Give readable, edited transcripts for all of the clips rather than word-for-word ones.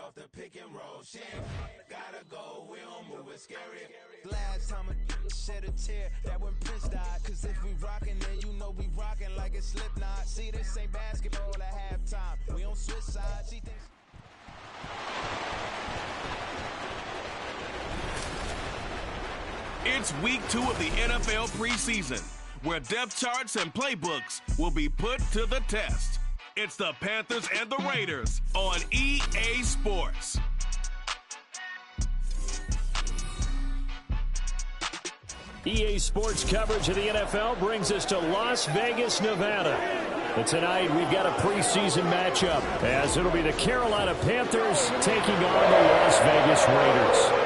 off the pick and roll. Shit, gotta go, we don't move it scary. Last time a shed a tear, that when Prince died. Cause if we rockin', then you know we rockin' like a Slipknot. See, this ain't basketball at halftime. We don't switch sides. She thinks. It's week 2 of the NFL preseason, where depth charts and playbooks will be put to the test. It's the Panthers and the Raiders on EA Sports. EA Sports coverage of the NFL brings us to Las Vegas, Nevada. And tonight we've got a preseason matchup, as it'll be the Carolina Panthers taking on the Las Vegas Raiders.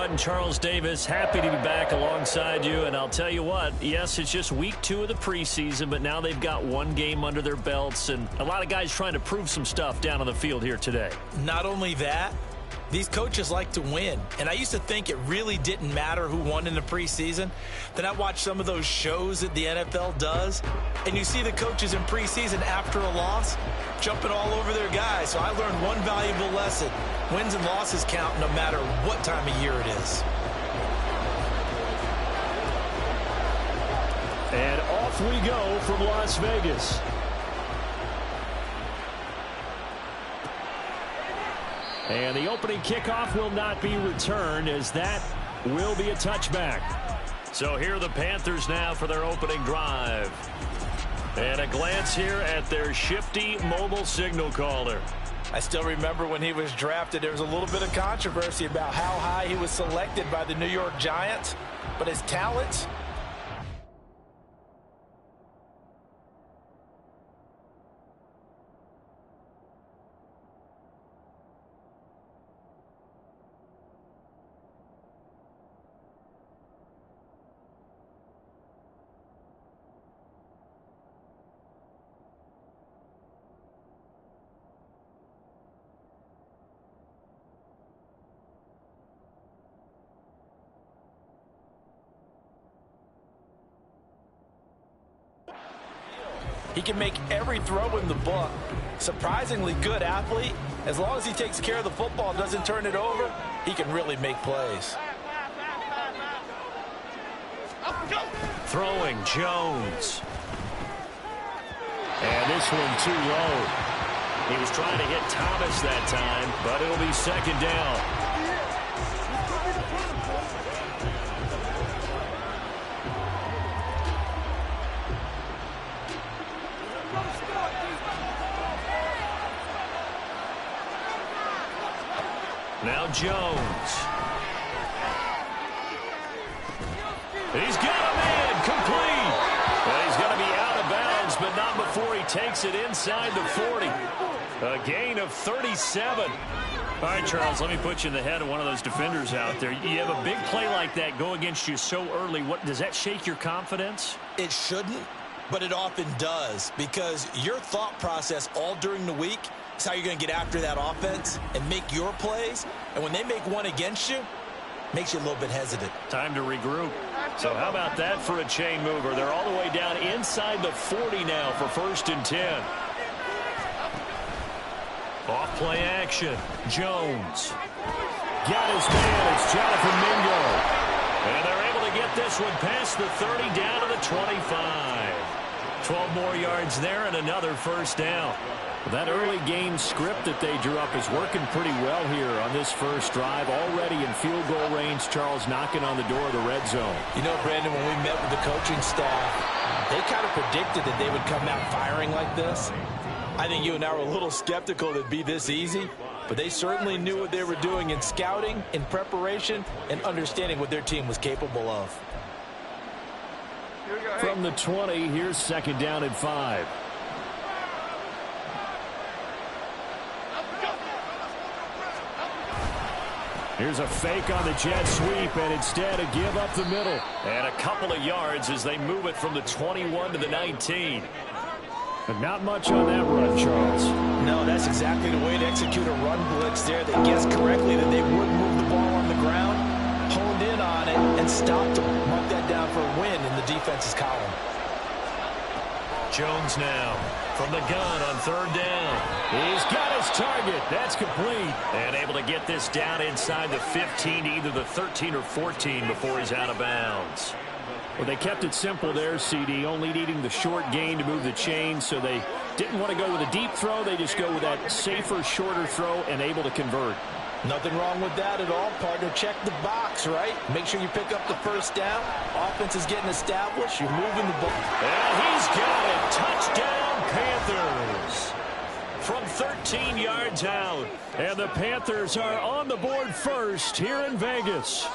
And Charles Davis, happy to be back alongside you. And I'll tell you what, yes, it's just week 2 of the preseason, but now they've got one game under their belts and a lot of guys trying to prove some stuff down on the field here today. Not only that, these coaches like to win. And I used to think it really didn't matter who won in the preseason. Then I watched some of those shows that the NFL does, and you see the coaches in preseason after a loss jumping all over their guys. So I learned one valuable lesson. Wins and losses count no matter what time of year it is. And off we go from Las Vegas. And the opening kickoff will not be returned, as that will be a touchback. So here are the Panthers now for their opening drive. And a glance here at their shifty mobile signal caller. I still remember when he was drafted, there was a little bit of controversy about how high he was selected by the New York Giants. But his talents... He can make every throw in the book. Surprisingly good athlete. As long as he takes care of the football and doesn't turn it over, he can really make plays. Throwing Jones. And this one too low. He was trying to hit Thomas that time, but it'll be second down. Now Jones. He's got a man complete. Well, he's going to be out of bounds, but not before he takes it inside the 40. A gain of 37. All right, Charles, let me put you in the head of one of those defenders out there. You have a big play like that go against you so early. What does that shake your confidence? It shouldn't, but it often does, because your thought process all during the week is how you're going to get after that offense and make your plays. And when they make one against you, makes you a little bit hesitant. Time to regroup. So how about that for a chain mover? They're all the way down inside the 40 now for 1st and 10. Off play action. Jones. Got his man. It's Jonathan Mingo. And they're able to get this one past the 30 down to the 25. 12 more yards there and another first down. That early game script that they drew up is working pretty well here on this first drive. Already in field goal range, Charles knocking on the door of the red zone. You know, Brandon, when we met with the coaching staff, they kind of predicted that they would come out firing like this. I think you and I were a little skeptical that it'd be this easy, but they certainly knew what they were doing in scouting, in preparation, and understanding what their team was capable of. From the 20, here's 2nd down and 5. Here's a fake on the jet sweep, and instead a give up the middle. And a couple of yards as they move it from the 21 to the 19. But not much on that run, Charles. No, that's exactly the way to execute a run blitz there. They guessed correctly that they wouldn't move the ball on the ground, honed in on it, and stopped them. Mark that down for a win in the defense's column. Jones now from the gun on third down. He's got his target. That's complete. And able to get this down inside the 15 to either the 13 or 14 before he's out of bounds. Well, they kept it simple there, CD, only needing the short gain to move the chain, so they didn't want to go with a deep throw. They just go with that safer, shorter throw and able to convert. Nothing wrong with that at all, partner. Check the box, right? Make sure you pick up the first down. Offense is getting established. You're moving the ball. And he's got it. Touchdown, Panthers. From 13 yards out. And the Panthers are on the board first here in Vegas.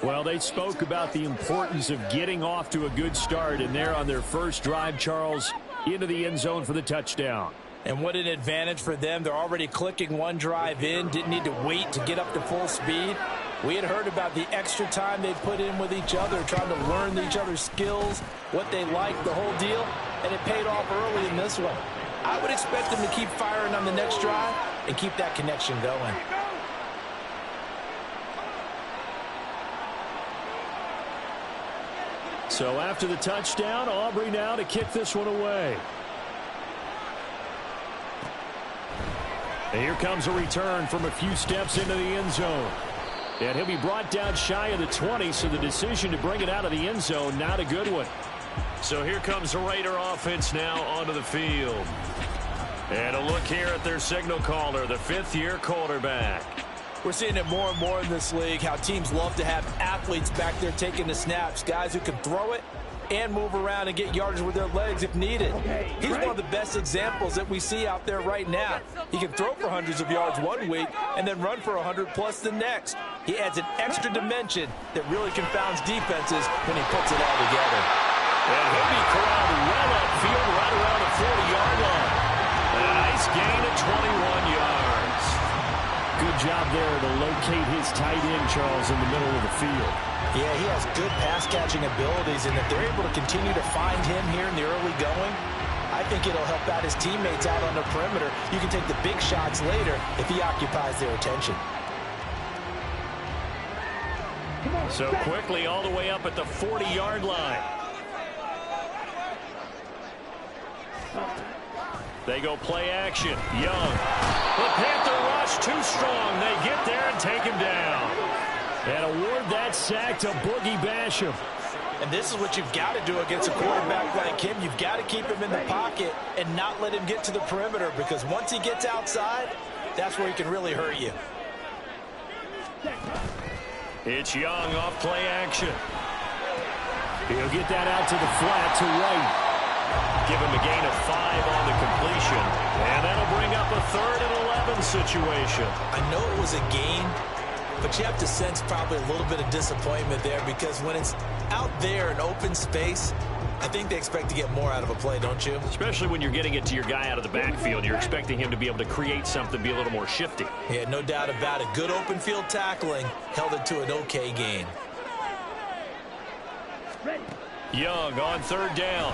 Well, they spoke about the importance of getting off to a good start, and they're on their first drive, Charles, into the end zone for the touchdown. And what an advantage for them. They're already clicking one drive in. Didn't need to wait to get up to full speed. We had heard about the extra time they put in with each other, trying to learn each other's skills, what they like, the whole deal, and it paid off early in this one. I would expect them to keep firing on the next drive and keep that connection going. So after the touchdown, Aubrey now to kick this one away. And here comes a return from a few steps into the end zone. And he'll be brought down shy of the 20, so the decision to bring it out of the end zone, not a good one. So here comes the Raider offense now onto the field. And a look here at their signal caller, the fifth-year quarterback. We're seeing it more and more in this league, how teams love to have athletes back there taking the snaps, guys who can throw it and move around and get yardage with their legs if needed. He's one of the best examples that we see out there right now. He can throw for hundreds of yards one week and then run for 100+ the next. He adds an extra dimension that really confounds defenses when he puts it all together. And he'll be corralled well upfield right around the 40-yard line. A nice gain of 21 yards. Good job there to locate his tight end, Charles, in the middle of the field. Yeah, he has good pass-catching abilities, and if they're able to continue to find him here in the early going, I think it'll help out his teammates out on the perimeter. You can take the big shots later if he occupies their attention. So quickly all the way up at the 40-yard line. They go play action. Young. The Panther rush too strong. They get there and take him down. And award that sack to Boogie Basham. And this is what you've got to do against a quarterback like him. You've got to keep him in the pocket and not let him get to the perimeter, because once he gets outside, that's where he can really hurt you. It's Young off play action. He'll get that out to the flat to right. Give him a gain of 5 on the completion. And that'll bring up a 3rd and 11 situation. I know it was a gain, but you have to sense probably a little bit of disappointment there, because when it's out there in open space, I think they expect to get more out of a play, don't you? Especially when you're getting it to your guy out of the backfield. You're expecting him to be able to create something, be a little more shifty. Yeah, no doubt about it. Good open field tackling held it to an okay gain. Young on 3rd down.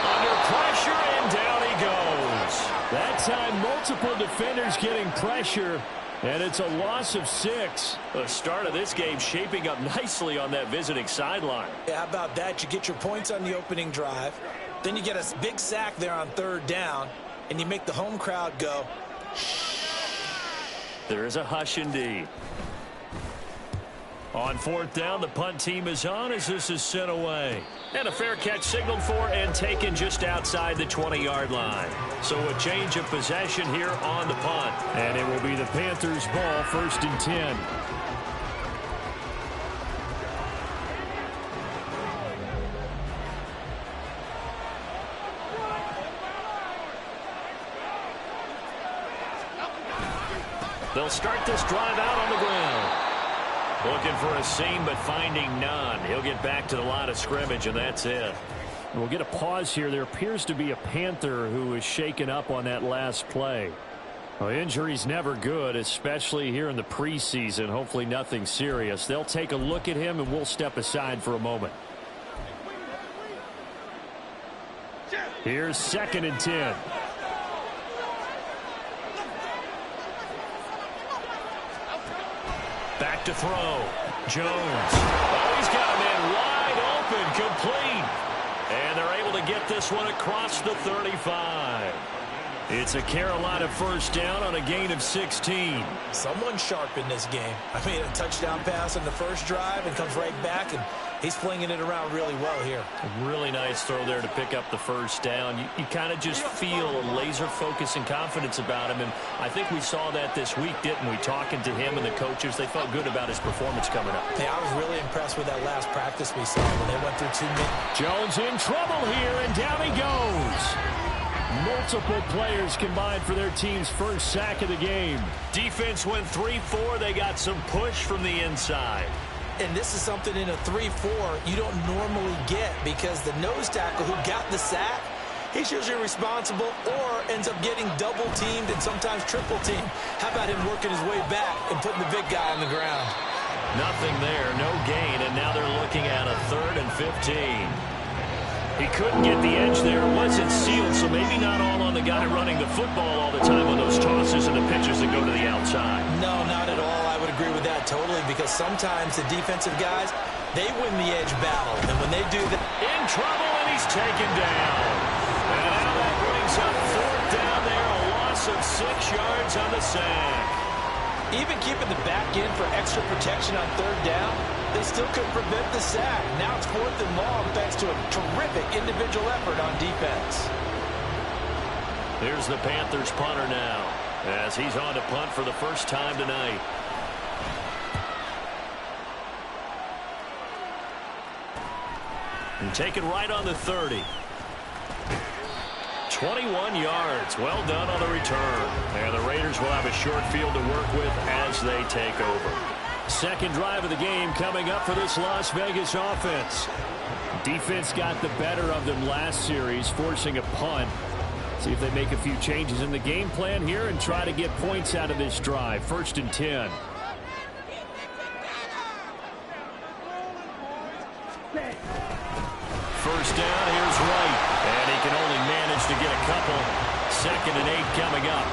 Under pressure, and down he goes. That time, multiple defenders getting pressure, and it's a loss of 6. The start of this game shaping up nicely on that visiting sideline. Yeah, how about that? You get your points on the opening drive, then you get a big sack there on 3rd down, and you make the home crowd go, shh. There is a hush indeed. On 4th down, the punt team is on as this is sent away. And a fair catch signaled for and taken just outside the 20-yard line. So a change of possession here on the punt. And it will be the Panthers' ball, 1st and 10. They'll start this drive out on the ground. Looking for a seam, but finding none. He'll get back to the line of scrimmage, and that's it. We'll get a pause here. There appears to be a Panther who was shaken up on that last play. Well, injury's never good, especially here in the preseason. Hopefully nothing serious. They'll take a look at him, and we'll step aside for a moment. Here's 2nd and 10. Back to throw. Jones. Oh, he's got a man wide open, complete. And they're able to get this one across the 35. It's a Carolina first down on a gain of 16. Someone sharp in this game. I mean, a touchdown pass on the first drive and comes right back, and he's flinging it around really well here. A really nice throw there to pick up the first down. You kind of just feel a laser focus and confidence about him, and I think we saw that this week, didn't we? Talking to him and the coaches, they felt good about his performance coming up. Yeah, I was really impressed with that last practice we saw when they went through 2 minutes. Jones in trouble here, and down he goes. Multiple players combined for their team's first sack of the game. Defense went 3-4. They got some push from the inside. And this is something in a 3-4 you don't normally get, because the nose tackle who got the sack, he's usually responsible or ends up getting double-teamed and sometimes triple-teamed. How about him working his way back and putting the big guy on the ground? Nothing there, no gain, and now they're looking at a 3rd and 15. He couldn't get the edge there. It wasn't sealed, so maybe not all on the guy running the football all the time on those tosses and the pitches that go to the outside. No, not at all. I would agree with that totally, because sometimes the defensive guys, they win the edge battle. And when they do that, in trouble, and he's taken down. And now that brings up 4th down there, a loss of 6 yards on the sack. even keeping the back in for extra protection on 3rd down, they still couldn't prevent the sack. Now it's 4th and long thanks to a terrific individual effort on defense. Here's the Panthers punter now, as he's on to punt for the first time tonight. And take it right on the 30. 21 yards. Well done on the return. And the Raiders will have a short field to work with as they take over. Second drive of the game coming up for this Las Vegas offense. Defense got the better of them last series, forcing a punt. See if they make a few changes in the game plan here and try to get points out of this drive. 1st and 10. First down, here's White. And he can only manage to get a couple. 2nd and 8 coming up.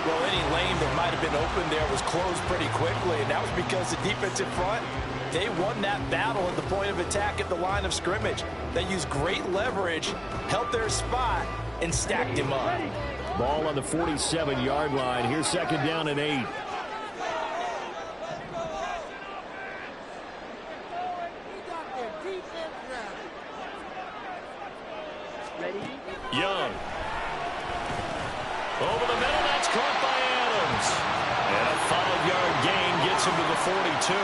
Well, any lane that might have been open there was closed pretty quickly, and that was because the defensive front, they won that battle at the point of attack at the line of scrimmage. They used great leverage, held their spot, and stacked him up. Ball on the 47-yard line. Here's 2nd down and 8. Young. Over the middle, that's caught by Adams. And a 5-yard gain gets him to the 42.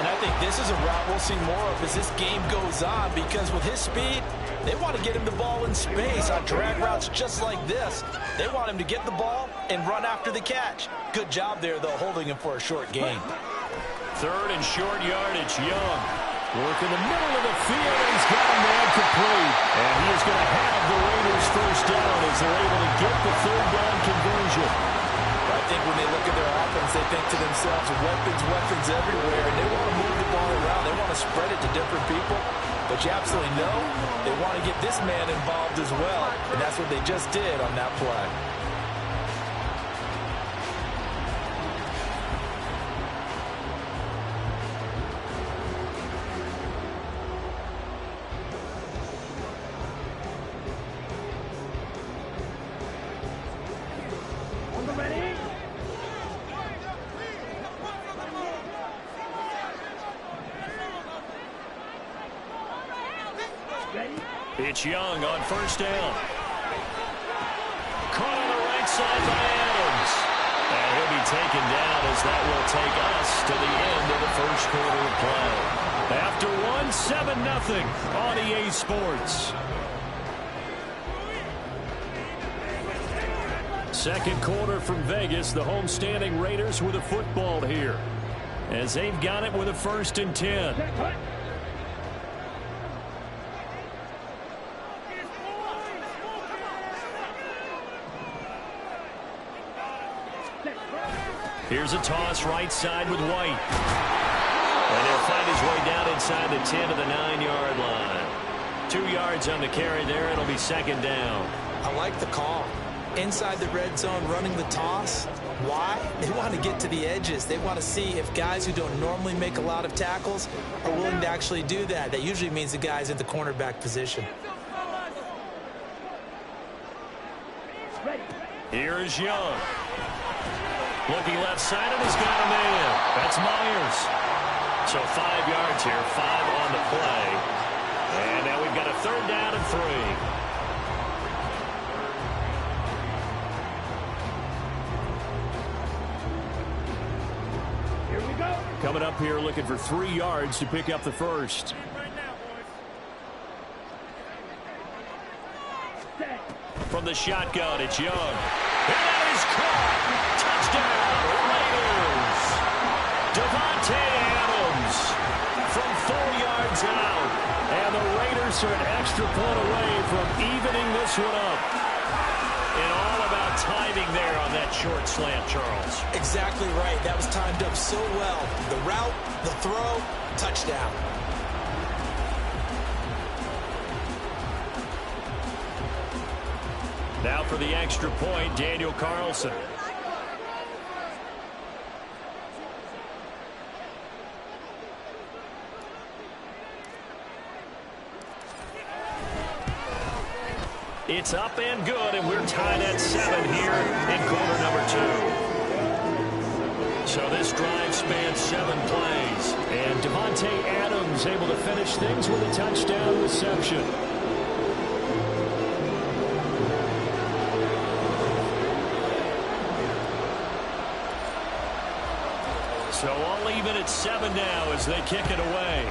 And I think this is a route we'll see more of as this game goes on, because with his speed, they want to get him the ball in space on drag routes just like this. They want him to get the ball and run after the catch. Good job there, though, holding him for a short gain. 3rd and short yardage, Young. Work in the middle of the field, and he's got a man complete. And he is going to have the Raiders first down as they're able to get the 3rd down conversion. I think when they look at their offense, they think to themselves, weapons everywhere, and they want to move the ball around. They want to spread it to different people. But you absolutely know they want to get this man involved as well, and that's what they just did on that play. It's Young on 1st down. Caught on the right side by Adams. And he'll be taken down as that will take us to the end of the first quarter of play. After 7-0 on EA Sports. Second quarter from Vegas. The homestanding Raiders with a football here, as they've got it with a 1st and 10. Here's a toss right side with White. And he'll find his way down inside the 10 to the 9-yard line. 2 yards on the carry there. It'll be 2nd down. I like the call. inside the red zone running the toss. Why? They want to get to the edges. They want to see if guys who don't normally make a lot of tackles are willing to actually do that. That usually means the guy's in the cornerback position. Here's Young. Looking left side, and he's got a man. That's Myers. So 5 yards here, 5 on the play. And now we've got a 3rd down and 3. Here we go. Coming up here looking for 3 yards to pick up the first. From the shotgun, it's Young. And that is caught. Touchdown, Raiders. Devontae Adams from 4 yards out. And the Raiders are an extra point away from evening this one up. And all about timing there on that short slant, Charles. Exactly right. That was timed up so well. The route, the throw, touchdown. Now for the extra point, Daniel Carlson. It's up and good, and we're tied at 7 here in quarter number 2. So this drive spans 7 plays. And Devontae Adams able to finish things with a touchdown reception. So all even at 7 now as they kick it away.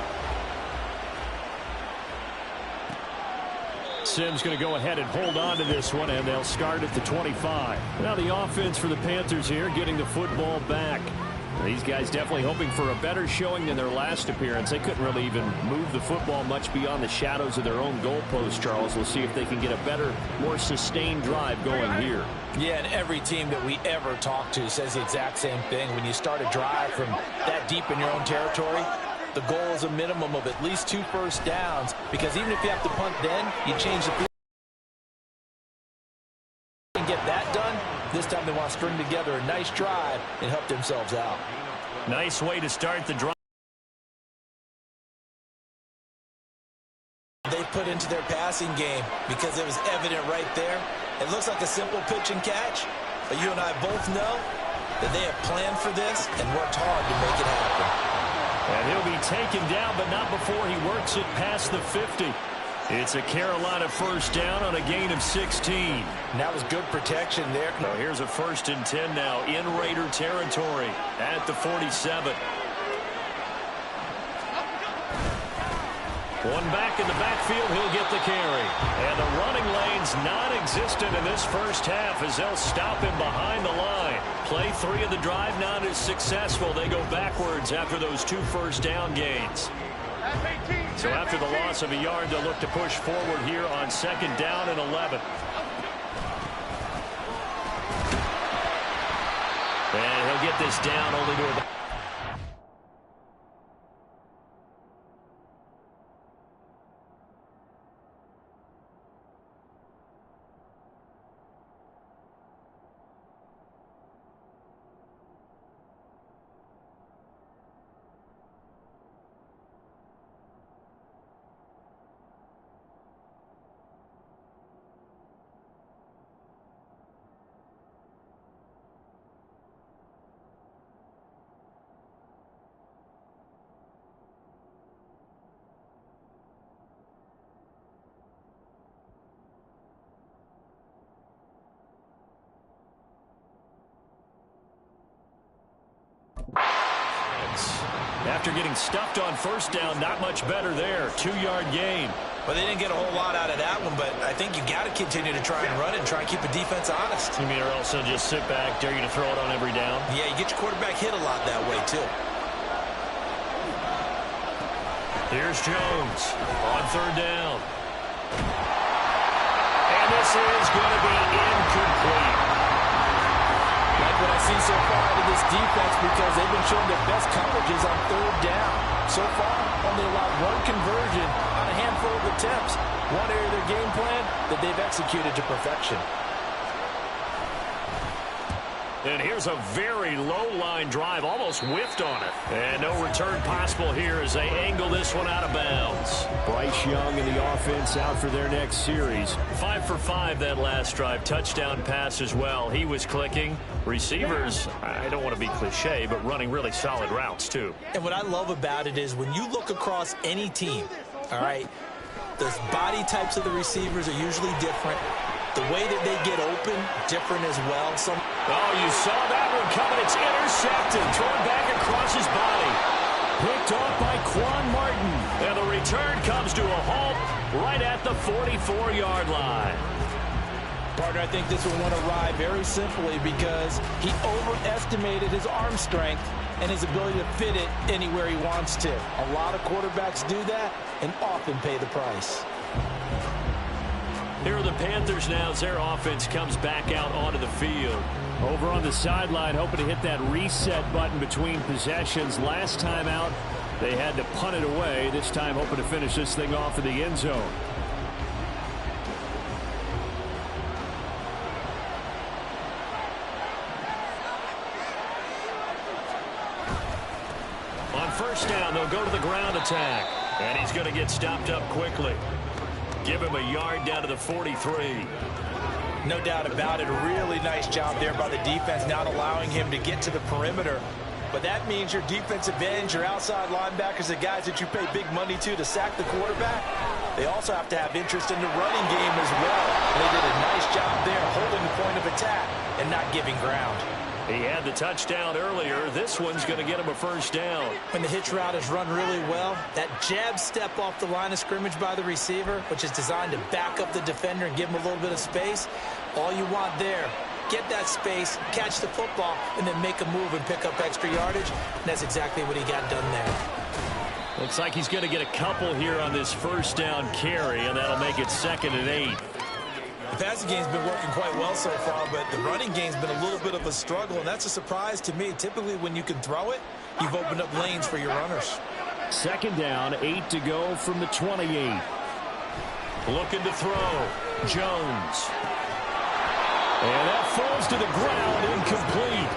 Sims going to go ahead and hold on to this one, and they'll start at the 25. Now the offense for the Panthers here getting the football back. These guys definitely hoping for a better showing than their last appearance. They couldn't really even move the football much beyond the shadows of their own goalpost, Charles. We'll see if they can get a better, more sustained drive going here. Yeah, and every team that we ever talk to says the exact same thing. When you start a drive from that deep in your own territory, the goal is a minimum of at least 2 first downs, because even if you have to punt then, you change the field and get that done. This time they want to string together a nice drive and help themselves out. Nice way to start the drive. They put into their passing game because it was evident right there. It looks like a simple pitch and catch, but you and I both know that they have planned for this and worked hard to make it happen. And he'll be taken down, but not before he works it past the 50. It's a Carolina first down on a gain of 16. And that was good protection there. So here's a 1st and 10 now in Raider territory at the 47. One back in the backfield, he'll get the carry. And the running lane's non-existent in this first half as they'll stop him behind the line. Play 3 of the drive not as successful. They go backwards after those 2 first down gains. So after the loss of a yard, they'll look to push forward here on 2nd down and 11. And he'll get this down only to about... After getting stuffed on first down, not much better there. 2-yard gain. Well, they didn't get a whole lot out of that one, but I think you got to continue to try and run it and try and keep the defense honest. You mean or else they'll just sit back, dare you to throw it on every down? Yeah, you get your quarterback hit a lot that way, too. Here's Jones on 3rd down. And this is going to be incomplete. Like what I see so far out of this defense, because they've been showing their best coverages on 3rd down. So far, only allowed 1 conversion on a handful of attempts. One area of their game plan that they've executed to perfection. And here's a very low-line drive, almost whiffed on it. And no return possible here as they angle this one out of bounds. Bryce Young and the offense out for their next series. 5 for 5 that last drive. Touchdown pass as well. He was clicking. Receivers, I don't want to be cliche, but running really solid routes too. And what I love about it is when you look across any team, all right, the body types of the receivers are usually different. The way that they get open, different as well. Oh, you saw that one coming. It's intercepted. Thrown back across his body. Picked off by Quan Martin. And the return comes to a halt right at the 44-yard line. Partner, I think this one went awry very simply because he overestimated his arm strength and his ability to fit it anywhere he wants to. A lot of quarterbacks do that and often pay the price. Here are the Panthers now as their offense comes back out onto the field. Over on the sideline, hoping to hit that reset button between possessions. Last time out, they had to punt it away. This time, hoping to finish this thing off in the end zone. On first down, they'll go to the ground attack. And he's going to get stopped up quickly. Give him a yard down to the 43. No doubt about it. A really nice job there by the defense, not allowing him to get to the perimeter. But that means your defensive ends, your outside linebackers, the guys that you pay big money to sack the quarterback, they also have to have interest in the running game as well. And they did a nice job there holding the point of attack and not giving ground. He had the touchdown earlier. This one's going to get him a first down. When the hitch route is run really well, that jab step off the line of scrimmage by the receiver, which is designed to back up the defender and give him a little bit of space, all you want there, get that space, catch the football, and then make a move and pick up extra yardage. And that's exactly what he got done there. Looks like he's going to get a couple here on this first down carry, and that'll make it 2nd and 8. The passing game's been working quite well so far, but the running game's been a little bit of a struggle, and that's a surprise to me. Typically, when you can throw it, you've opened up lanes for your runners. 2nd down, 8 to go from the 28. Looking to throw. Jones. And that falls to the ground, incomplete.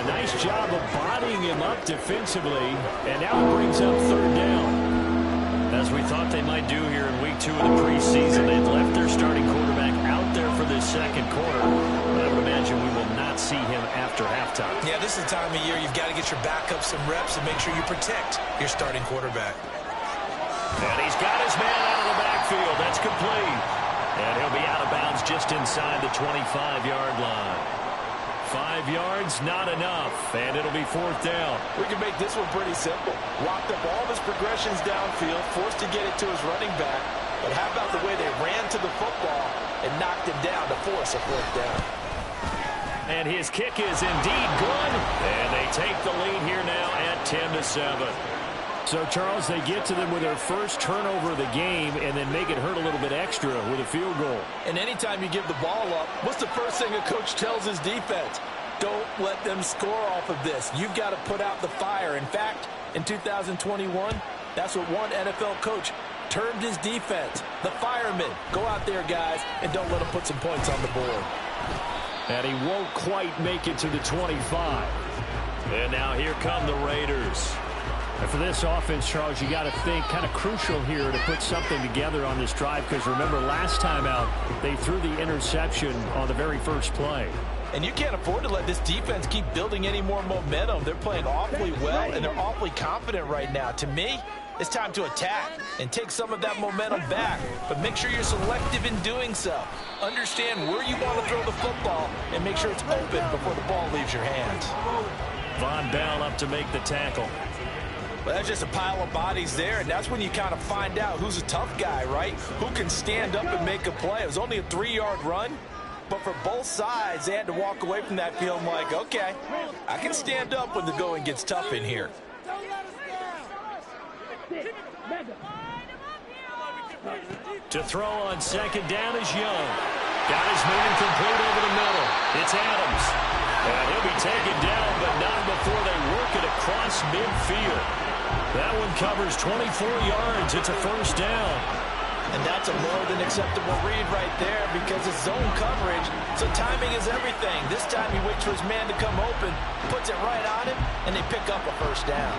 A nice job of bodying him up defensively, and now it brings up 3rd down. As we thought they might do here in week 2 of the preseason, they've left their starting quarterback out there for this 2nd quarter. But I would imagine we will not see him after halftime. Yeah, this is the time of year you've got to get your backup some reps and make sure you protect your starting quarterback. And he's got his man out of the backfield. That's complete. And he'll be out of bounds just inside the 25-yard line. 5 yards, not enough, and it'll be 4th down. We can make this one pretty simple. Locked up all of his progressions downfield, forced to get it to his running back. But how about the way they ran to the football and knocked him down to force a 4th down? And his kick is indeed good, and they take the lead here now at 10-7. So, Charles, they get to them with their first turnover of the game and then make it hurt a little bit extra with a field goal. And anytime you give the ball up, what's the first thing a coach tells his defense? Don't let them score off of this. You've got to put out the fire. In fact, in 2021, that's what one NFL coach termed his defense. The firemen. Go out there, guys, and don't let them put some points on the board. And he won't quite make it to the 25. And now here come the Raiders. And for this offense, Charles, you got to think kind of crucial here to put something together on this drive because remember last time out they threw the interception on the very first play. And you can't afford to let this defense keep building any more momentum. They're playing awfully well, and they're awfully confident right now. To me, it's time to attack and take some of that momentum back. But make sure you're selective in doing so. Understand where you want to throw the football and make sure it's open before the ball leaves your hands. Von Bell up to make the tackle. Well, that's just a pile of bodies there, and that's when you kind of find out who's a tough guy, right? Who can stand up and make a play. It was only a 3-yard run, but for both sides, they had to walk away from that feeling like, okay, I can stand up when the going gets tough in here. To throw on 2nd down is Young. Got his man complete over the middle. It's Adams. And he'll be taken down, but not before they work it across midfield. That one covers 24 yards. It's a 1st down. And that's a more than acceptable read right there because it's zone coverage, so timing is everything. This time he waits for his man to come open, puts it right on him, and they pick up a first down.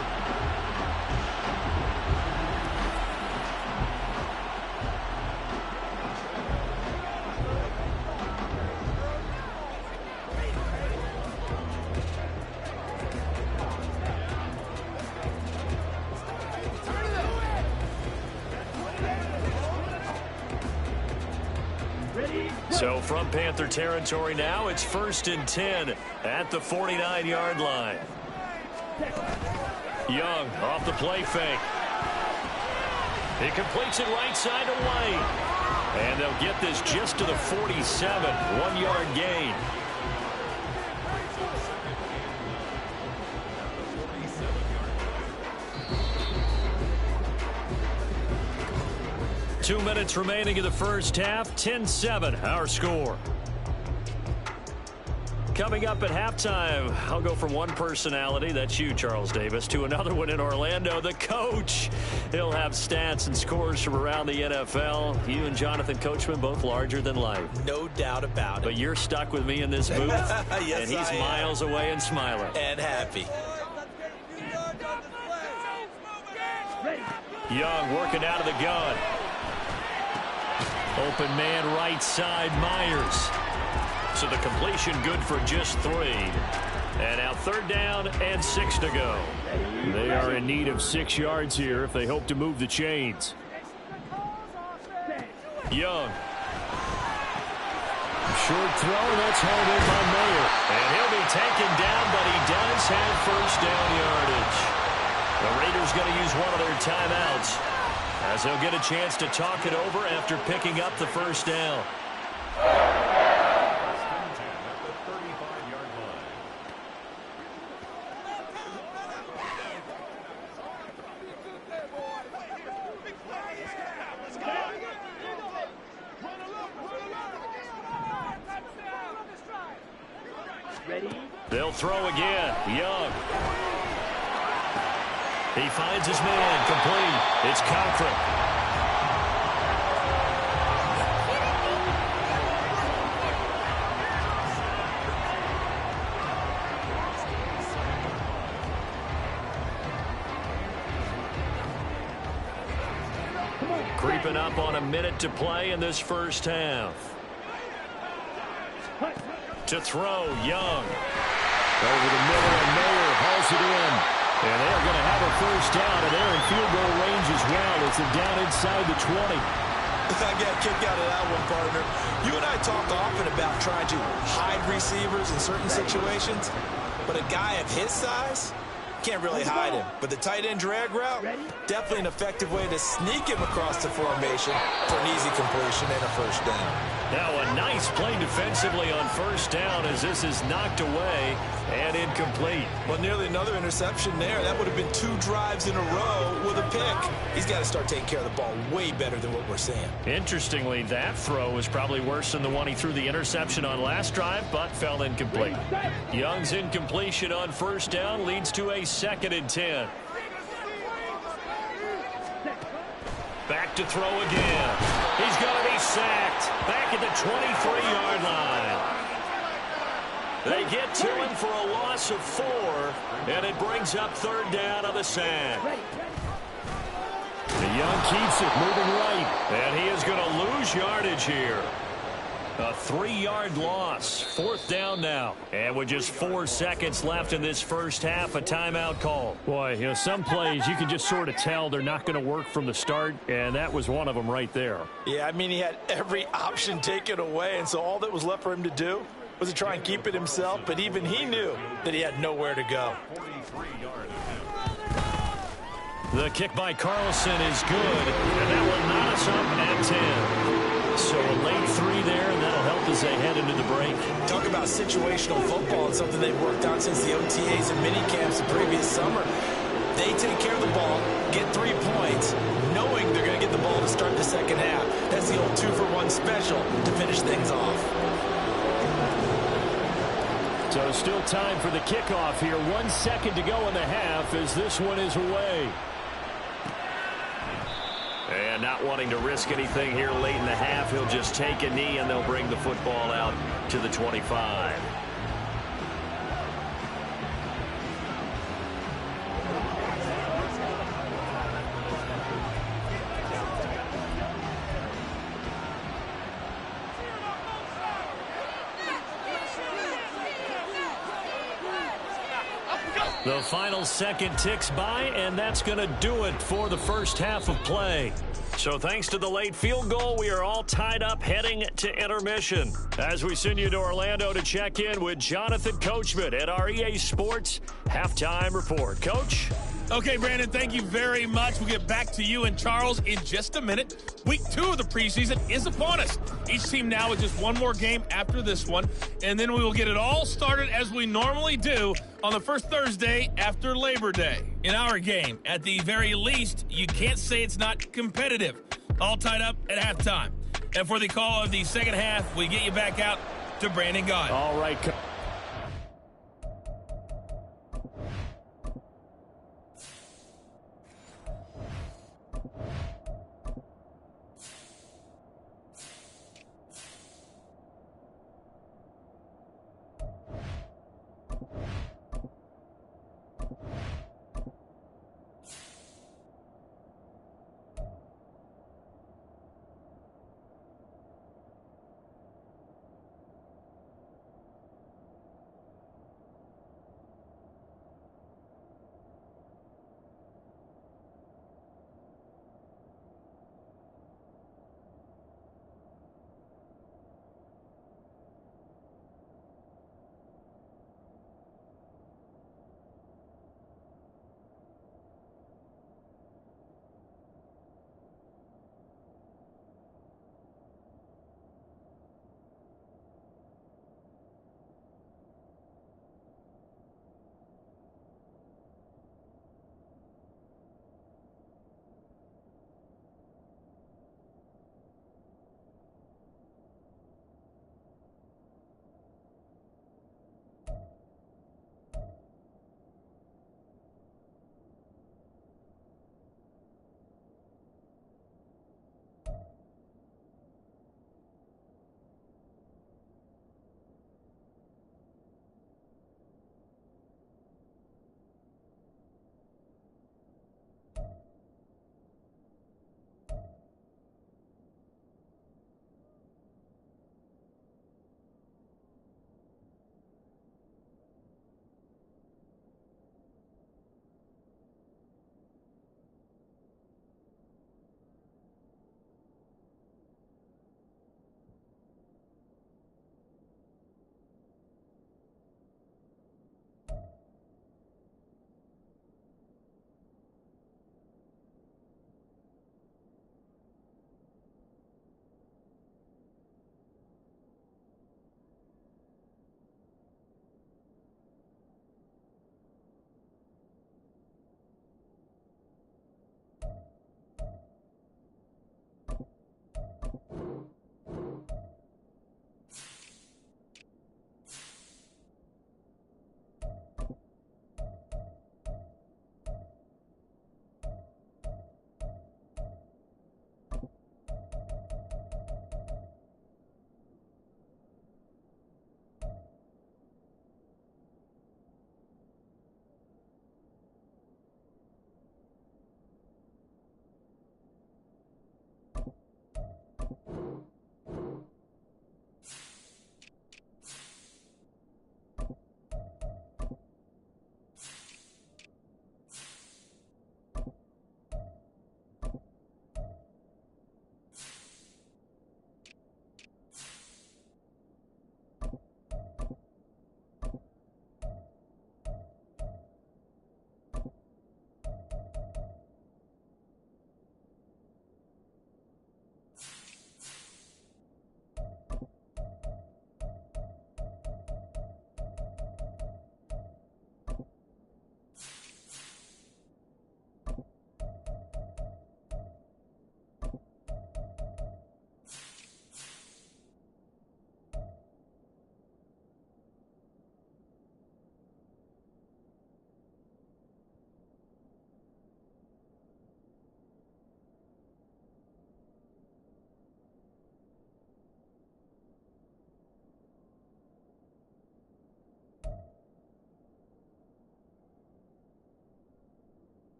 So from Panther territory now, it's 1st and 10 at the 49-yard line. Young off the play fake. He completes it right side to White. And they'll get this just to the 47, 1-yard gain. Two minutes remaining in the first half, 10-7, our score. Coming up at halftime, I'll go from one personality, that's you, Charles Davis, to another one in Orlando, the coach. He'll have stats and scores from around the NFL. You and Jonathan Coachman, both larger than life. No doubt about it. But you're stuck with me in this booth, yes, and he's miles away and smiling. And happy. Young working out of the gun. Open man right side, Myers. So the completion good for just 3. And now 3rd down and 6 to go. They are in need of 6 yards here if they hope to move the chains. Young. Short throw, that's hauled in by Mayer. And he'll be taken down, but he does have first down yardage. The Raiders going to use one of their timeouts, as they'll get a chance to talk it over after picking up the first down. They'll throw again. Young. He finds his man, complete. It's Cochran. Creeping up on a minute to play in this first half. To throw, Young. Over the middle, and Mayer hauls it in. And they're going to have a first down, and they're in field goal range as well. It's a down inside the 20. I got a kick out of that one, partner. You and I talk often about trying to hide receivers in certain situations, but a guy of his size can't really hide him. But the tight end drag route, definitely an effective way to sneak him across the formation for an easy completion and a first down. Now a nice play defensively on first down as this is knocked away and incomplete. Well, nearly another interception there. That would have been 2 drives in a row with a pick. He's got to start taking care of the ball way better than what we're seeing. Interestingly, that throw was probably worse than the one he threw the interception on last drive, but fell incomplete. Young's incompletion on first down leads to a 2nd and 10. Back to throw again. He's going to be sacked. Back at the 23-yard line. They get to him for a loss of 4, and it brings up 3rd down on the sack. The Young keeps it moving right, and he is going to lose yardage here. A 3-yard loss. 4th down now. And with just 4 seconds left in this first half, a timeout call. Boy, you know, some plays you can just sort of tell they're not going to work from the start, and that was one of them right there. Yeah, I mean, he had every option taken away, and so all that was left for him to do was to try and keep it himself, but even he knew that he had nowhere to go. The kick by Carlson is good, and that will knot us up at 10. So a late 3 there, and that'll help as they head into the break. Talk about situational football and something they've worked on since the OTAs and minicamps the previous summer. They take care of the ball, get 3 points, knowing they're going to get the ball to start the second half. That's the old 2-for-1 special to finish things off. So still time for the kickoff here. 1 second to go in the half as this one is away. And not wanting to risk anything here late in the half, he'll just take a knee, and they'll bring the football out to the 25. The final second ticks by, and that's going to do it for the first half of play. So thanks to the late field goal, we are all tied up heading to intermission. As we send you to Orlando to check in with Jonathan Coachman at our EA Sports Halftime Report. Coach? Okay, Brandon, thank you very much. We'll get back to you and Charles in just a minute. Week 2 of the preseason is upon us. Each team now with just one more game after this one, and then we will get it all started as we normally do on the first Thursday after Labor Day. In our game, at the very least, you can't say it's not competitive. All tied up at halftime. And for the call of the second half, we get you back out to Brandon Gaudin. All right.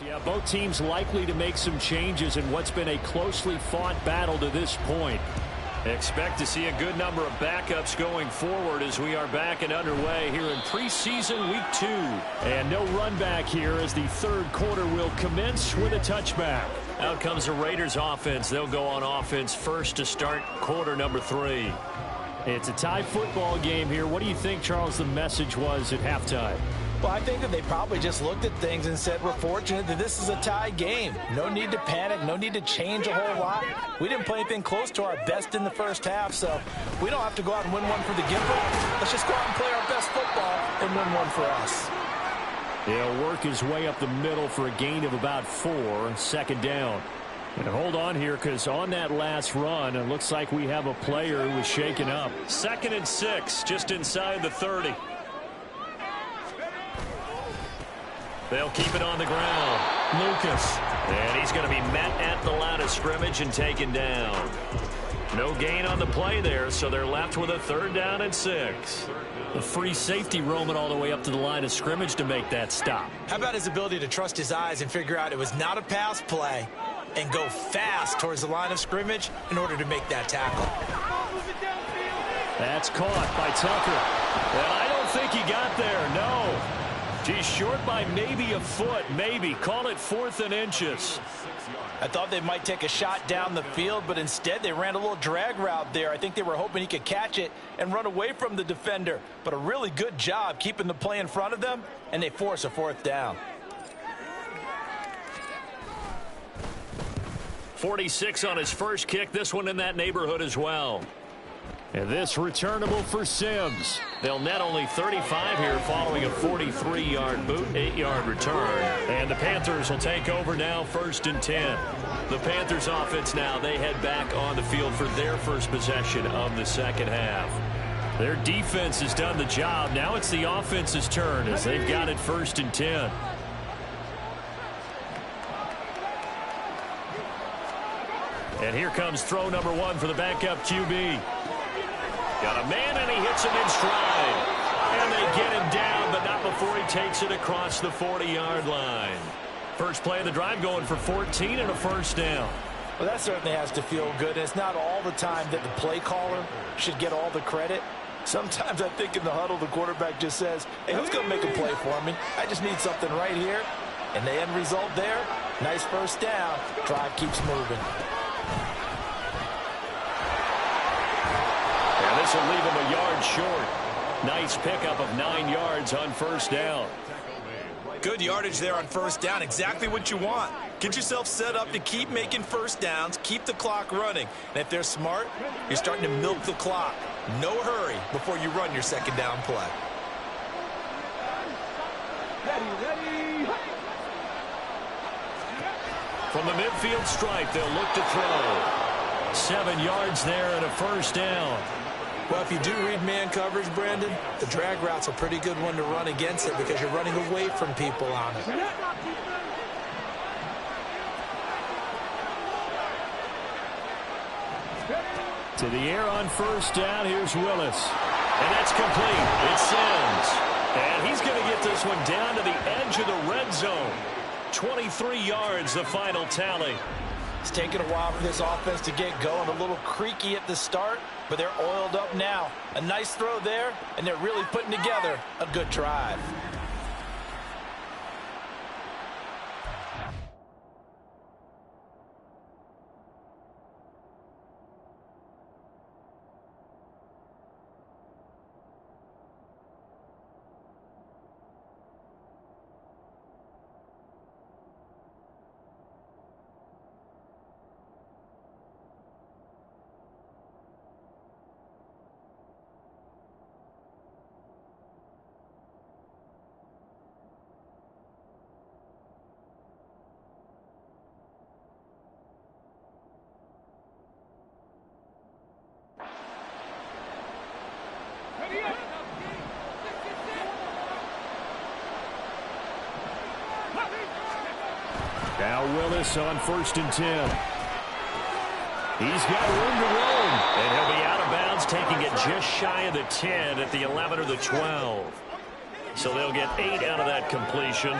Yeah, both teams likely to make some changes in what's been a closely fought battle to this point. Expect to see a good number of backups going forward as we are back and underway here in preseason week 2. And no run back here as the third quarter will commence with a touchback. Out comes the Raiders offense. They'll go on offense first to start quarter number 3. It's a tie football game here. What do you think, Charles, the message was at halftime? Well, I think that they probably just looked at things and said, we're fortunate that this is a tie game. No need to panic. No need to change a whole lot. We didn't play anything close to our best in the first half, so we don't have to go out and win one for the giver. Let's just go out and play our best football and win one for us. He'll work his way up the middle for a gain of about 4, second down. And hold on here, because on that last run, it looks like we have a player who was shaken up. 2nd and 6, just inside the 30. They'll keep it on the ground. Lucas. And he's going to be met at the line of scrimmage and taken down. No gain on the play there, so they're left with a 3rd down and 6. The free safety roaming all the way up to the line of scrimmage to make that stop. How about his ability to trust his eyes and figure out it was not a pass play and go fast towards the line of scrimmage in order to make that tackle? That's caught by Tucker. And I don't think he got there, no. He's short by maybe a foot, maybe. Call it 4th and inches. I thought they might take a shot down the field, but instead they ran a little drag route there. I think they were hoping he could catch it and run away from the defender. But a really good job keeping the play in front of them, and they force a 4th down. 46 on his first kick. This one in that neighborhood as well. And this returnable for Sims. They'll net only 35 here following a 43-yard boot, 8-yard return. And the Panthers will take over now, 1st and 10. The Panthers offense now, they head back on the field for their first possession of the second half. Their defense has done the job. Now it's the offense's turn as they've got it 1st and 10. And here comes throw number 1 for the backup QB. Got a man, and he hits him in stride. And they get him down, but not before he takes it across the 40-yard line. First play of the drive going for 14 and a 1st down. Well, that certainly has to feel good. It's not all the time that the play caller should get all the credit. Sometimes I think in the huddle, the quarterback just says, hey, who's going to make a play for me? I just need something right here. And the end result there, nice 1st down. Drive keeps moving. This will leave him a yard short. Nice pickup of 9 yards on 1st down. Good yardage there on 1st down. Exactly what you want. Get yourself set up to keep making 1st downs, keep the clock running. And if they're smart, you're starting to milk the clock. No hurry before you run your 2nd down play. From the midfield stripe, they'll look to throw. 7 yards there and a 1st down. Well, if you do read man coverage, Brandon, the drag route's a pretty good one to run against it because you're running away from people on it. To the air on 1st down, here's Willis. And that's complete. It's Sims. And he's going to get this one down to the edge of the red zone. 23 yards, the final tally. It's taken a while for this offense to get going. A little creaky at the start, but they're oiled up now. A nice throw there, and they're really putting together a good drive. Now Willis on 1st and 10. He's got room to roam. And he'll be out of bounds, taking it just shy of the 10 at the 11 or the 12. So they'll get 8 out of that completion.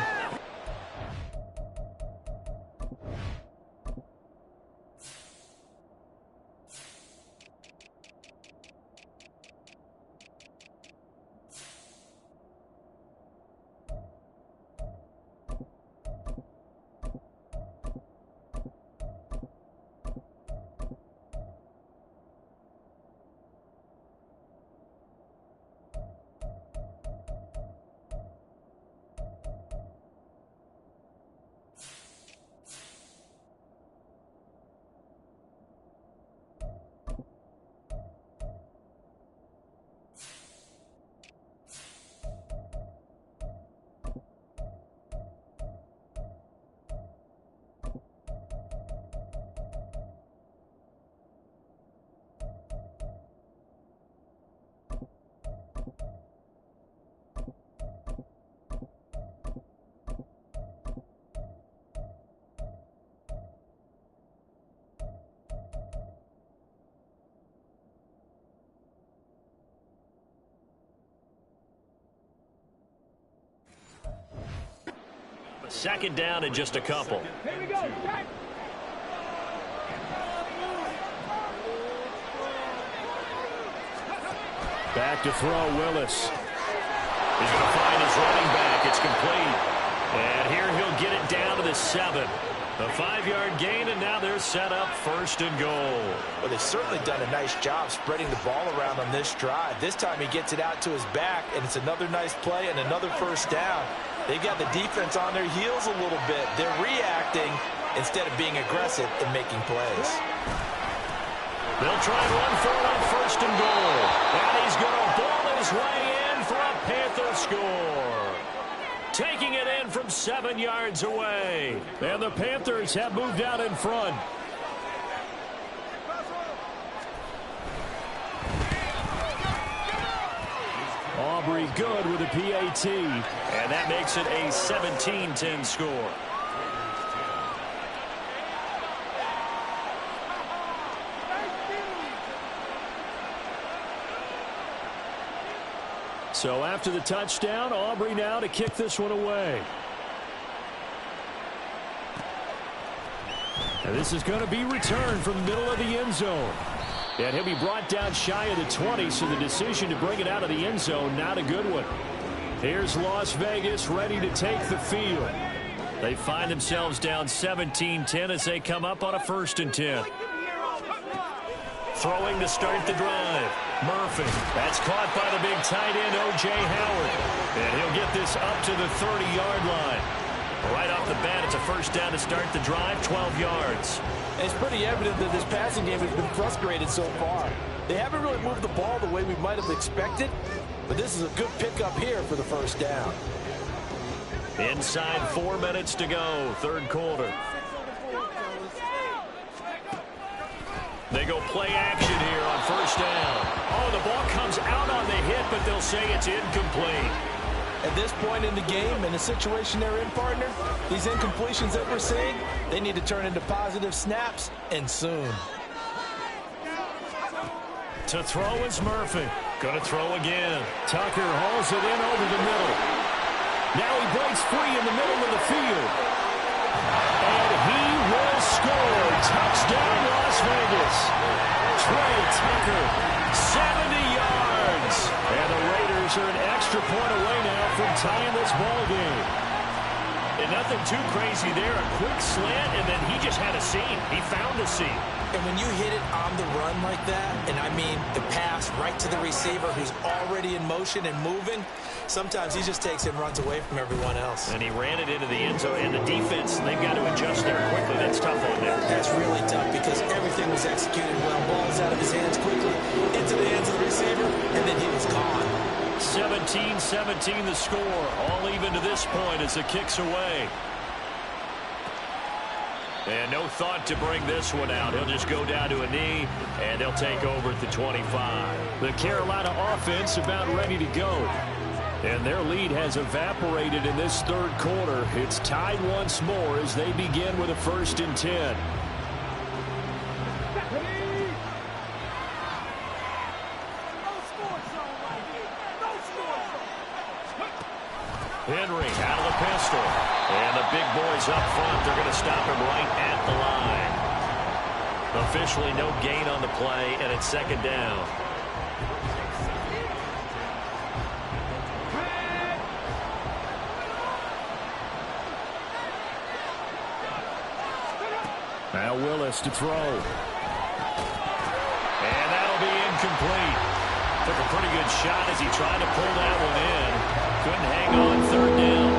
Second down and just a couple. Here we go. Back to throw, Willis. He's going to find his running back. It's complete. And here he'll get it down to the 7. A 5-yard gain, and now they're set up 1st and goal. Well, they've certainly done a nice job spreading the ball around on this drive. This time he gets it out to his back, and it's another nice play and another 1st down. They've got the defense on their heels a little bit. They're reacting instead of being aggressive and making plays. They'll try and run for it on 1st and goal. And he's going to ball his way in for a Panther score. Taking it in from 7 yards away. And the Panthers have moved out in front. Aubrey good with a PAT. And that makes it a 17-10 score. So after the touchdown, Aubrey now to kick this one away. And this is going to be returned from the middle of the end zone. And he'll be brought down shy of the 20, so the decision to bring it out of the end zone, not a good one. Here's Las Vegas ready to take the field. They find themselves down 17-10 as they come up on a 1st and 10. Throwing to start the drive. Murphy. That's caught by the big tight end, O.J. Howard. And he'll get this up to the 30-yard line. Right off the bat, it's a 1st down to start the drive, 12 yards. And it's pretty evident that this passing game has been frustrated so far. They haven't really moved the ball the way we might have expected, but this is a good pickup here for the 1st down. Inside 4 minutes to go, 3rd quarter. They go play action here on 1st down. Oh, the ball comes out on the hit, but they'll say it's incomplete. At this point in the game, in the situation they're in, partner, these incompletions that we're seeing, they need to turn into positive snaps, and soon. To throw is Murphy. Going to throw again. Tucker hauls it in over the middle. Now he breaks free in the middle of the field. And he will score. Touchdown, Las Vegas. Trey Tucker, 70 yards. And the Raiders are an extra point away now from tying this ball game. And nothing too crazy there. A quick slant, and then he just had a seam. He found a seam. And when you hit it on the run like that, and I mean the pass right to the receiver who's already in motion and moving, sometimes he just takes it and runs away from everyone else. And he ran it into the end zone. And the defense, they've got to adjust there quickly. That's tough on them. That's really tough because everything was executed well. Ball's out of his hands quickly, into the hands of the receiver, and then he was gone. 17-17 the score. All even to this point as the kick's away. And no thought to bring this one out. He'll just go down to a knee, and they'll take over at the 25. The Carolina offense about ready to go. And their lead has evaporated in this 3rd quarter. It's tied once more as they begin with a 1st and 10. Henry out of the pistol. And the big boys up front, they're going to stop him right at the line. Officially no gain on the play, and it's 2nd down. Now Willis to throw. And that'll be incomplete. Took a pretty good shot as he tried to pull that one in. Couldn't hang on 3rd down.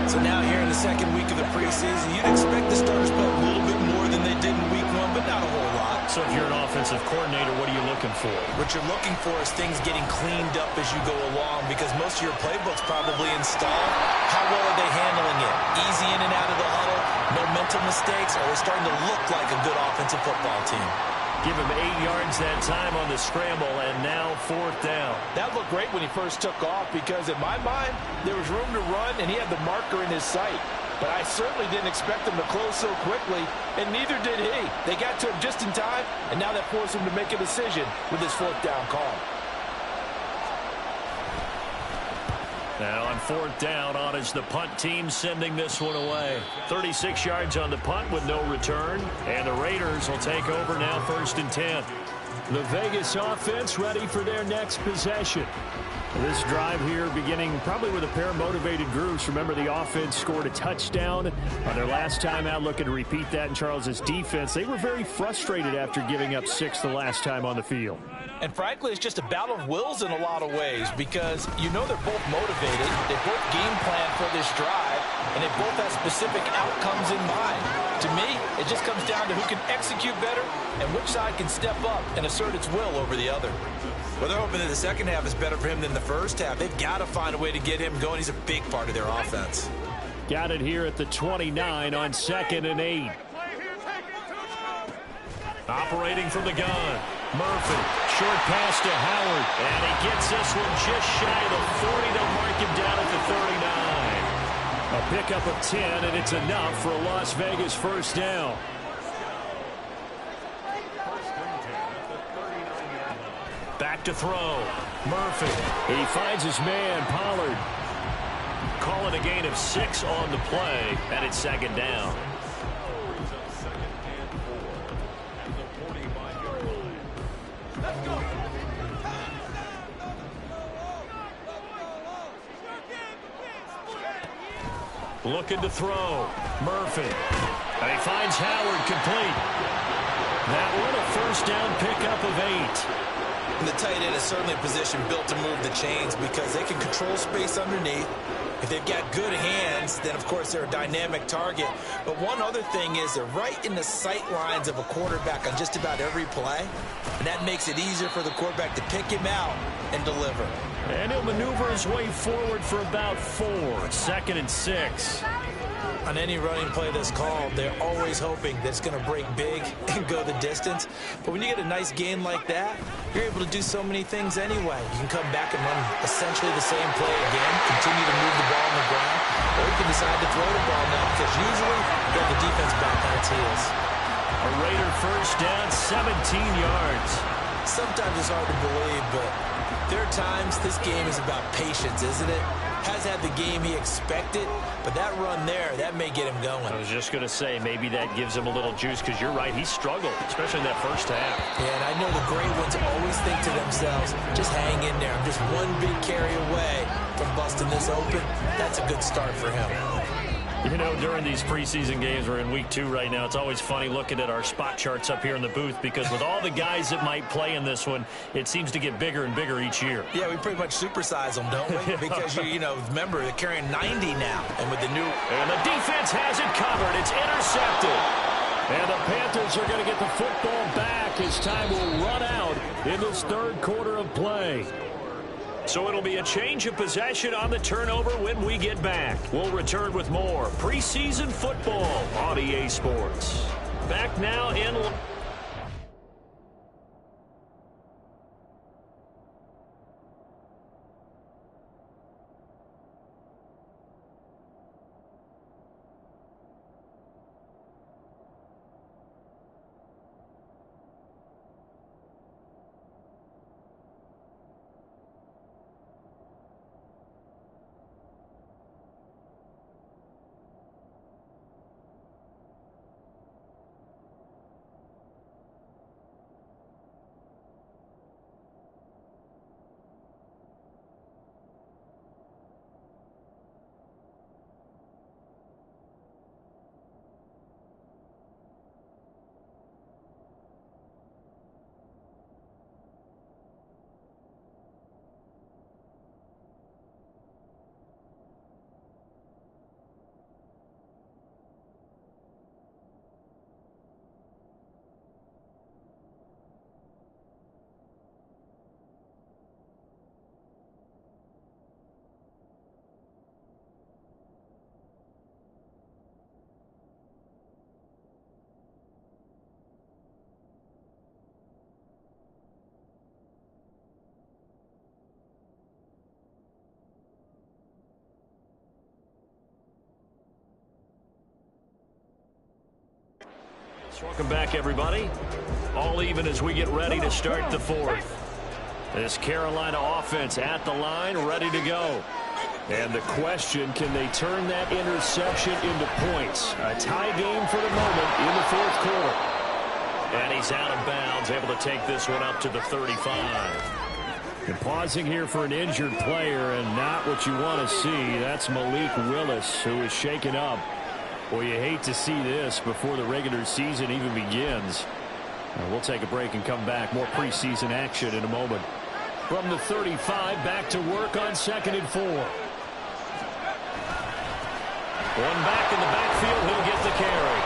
So now here in the 2nd week of the preseason, you'd expect the starters to play a little bit more than they did in week 1, but not a whole lot. So if you're an offensive coordinator, what are you looking for? What you're looking for is things getting cleaned up as you go along because most of your playbook's probably installed. How well are they handling it? Easy in and out of the huddle, no mental mistakes, or are they starting to look like a good offensive football team? Give him 8 yards that time on the scramble, and now 4th down. That looked great when he first took off because, in my mind, there was room to run, and he had the marker in his sight. But I certainly didn't expect him to close so quickly, and neither did he. They got to him just in time, and now that forced him to make a decision with his 4th down call. Now on 4th down, on is the punt team sending this one away. 36 yards on the punt with no return. And the Raiders will take over now 1st and 10. The Vegas offense ready for their next possession. This drive here beginning probably with a pair of motivated groups. Remember, the offense scored a touchdown on their last time out. Looking to repeat that in Charles' defense. They were very frustrated after giving up 6 the last time on the field. And frankly, it's just a battle of wills in a lot of ways because you know they're both motivated. They both game plan for this drive, and they both have specific outcomes in mind. To me, it just comes down to who can execute better and which side can step up and assert its will over the other. Well, they're hoping that the second half is better for him than the first half. They've got to find a way to get him going. He's a big part of their offense. Got it here at the 29 on 2nd and 8. Operating from the gun. Murphy, short pass to Howard, and he gets this one just shy of the 40. They'll mark him down at the 39. A pickup of 10, and it's enough for a Las Vegas 1st down. Back to throw. Murphy. He finds his man, Pollard. Call it a gain of 6 on the play, and it's 2nd down. Looking to throw. Murphy. And he finds Howard complete. That one a 1st down pickup of 8. And the tight end is certainly a position built to move the chains because they can control space underneath. If they've got good hands, then, of course, they're a dynamic target. But one other thing is they're right in the sight lines of a quarterback on just about every play. And that makes it easier for the quarterback to pick him out and deliver. And he'll maneuver his way forward for about 4. 2nd and 6. On any running play that's called, they're always hoping that it's going to break big and go the distance. But when you get a nice gain like that, you're able to do so many things anyway. You can come back and run essentially the same play again, continue to move the ball on the ground, or you can decide to throw the ball now because usually you have the defense back on its heels. A Raider 1st down, 17 yards. Sometimes it's hard to believe, but there are times this game is about patience, isn't it? Has had the game he expected, but that run there, that may get him going. I was just going to say, maybe that gives him a little juice because you're right, he struggled, especially in that 1st half. Yeah, and I know the great ones always think to themselves, just hang in there. I'm just one big carry away from busting this open. That's a good start for him. You know, during these preseason games, we're in week 2 right now, it's always funny looking at our spot charts up here in the booth because with all the guys that might play in this one, it seems to get bigger and bigger each year. Yeah, we pretty much supersize them, don't we? Because, you know, remember, they're carrying 90 now. And with the new... And the defense has it covered. It's intercepted. And the Panthers are going to get the football back as time will run out in this 3rd quarter of play. So it'll be a change of possession on the turnover when we get back. We'll return with more preseason football on EA Sports. Back now in... Welcome back, everybody. All even as we get ready to start the 4th. This Carolina offense at the line, ready to go. And the question, can they turn that interception into points? A tie game for the moment in the fourth quarter. And he's out of bounds, able to take this one up to the 35. And pausing here for an injured player, and not what you want to see. That's Malik Willis, who is shaken up. Well, you hate to see this before the regular season even begins. We'll take a break and come back. More preseason action in a moment. From the 35, back to work on 2nd and 4. One back in the backfield, he'll get the carry.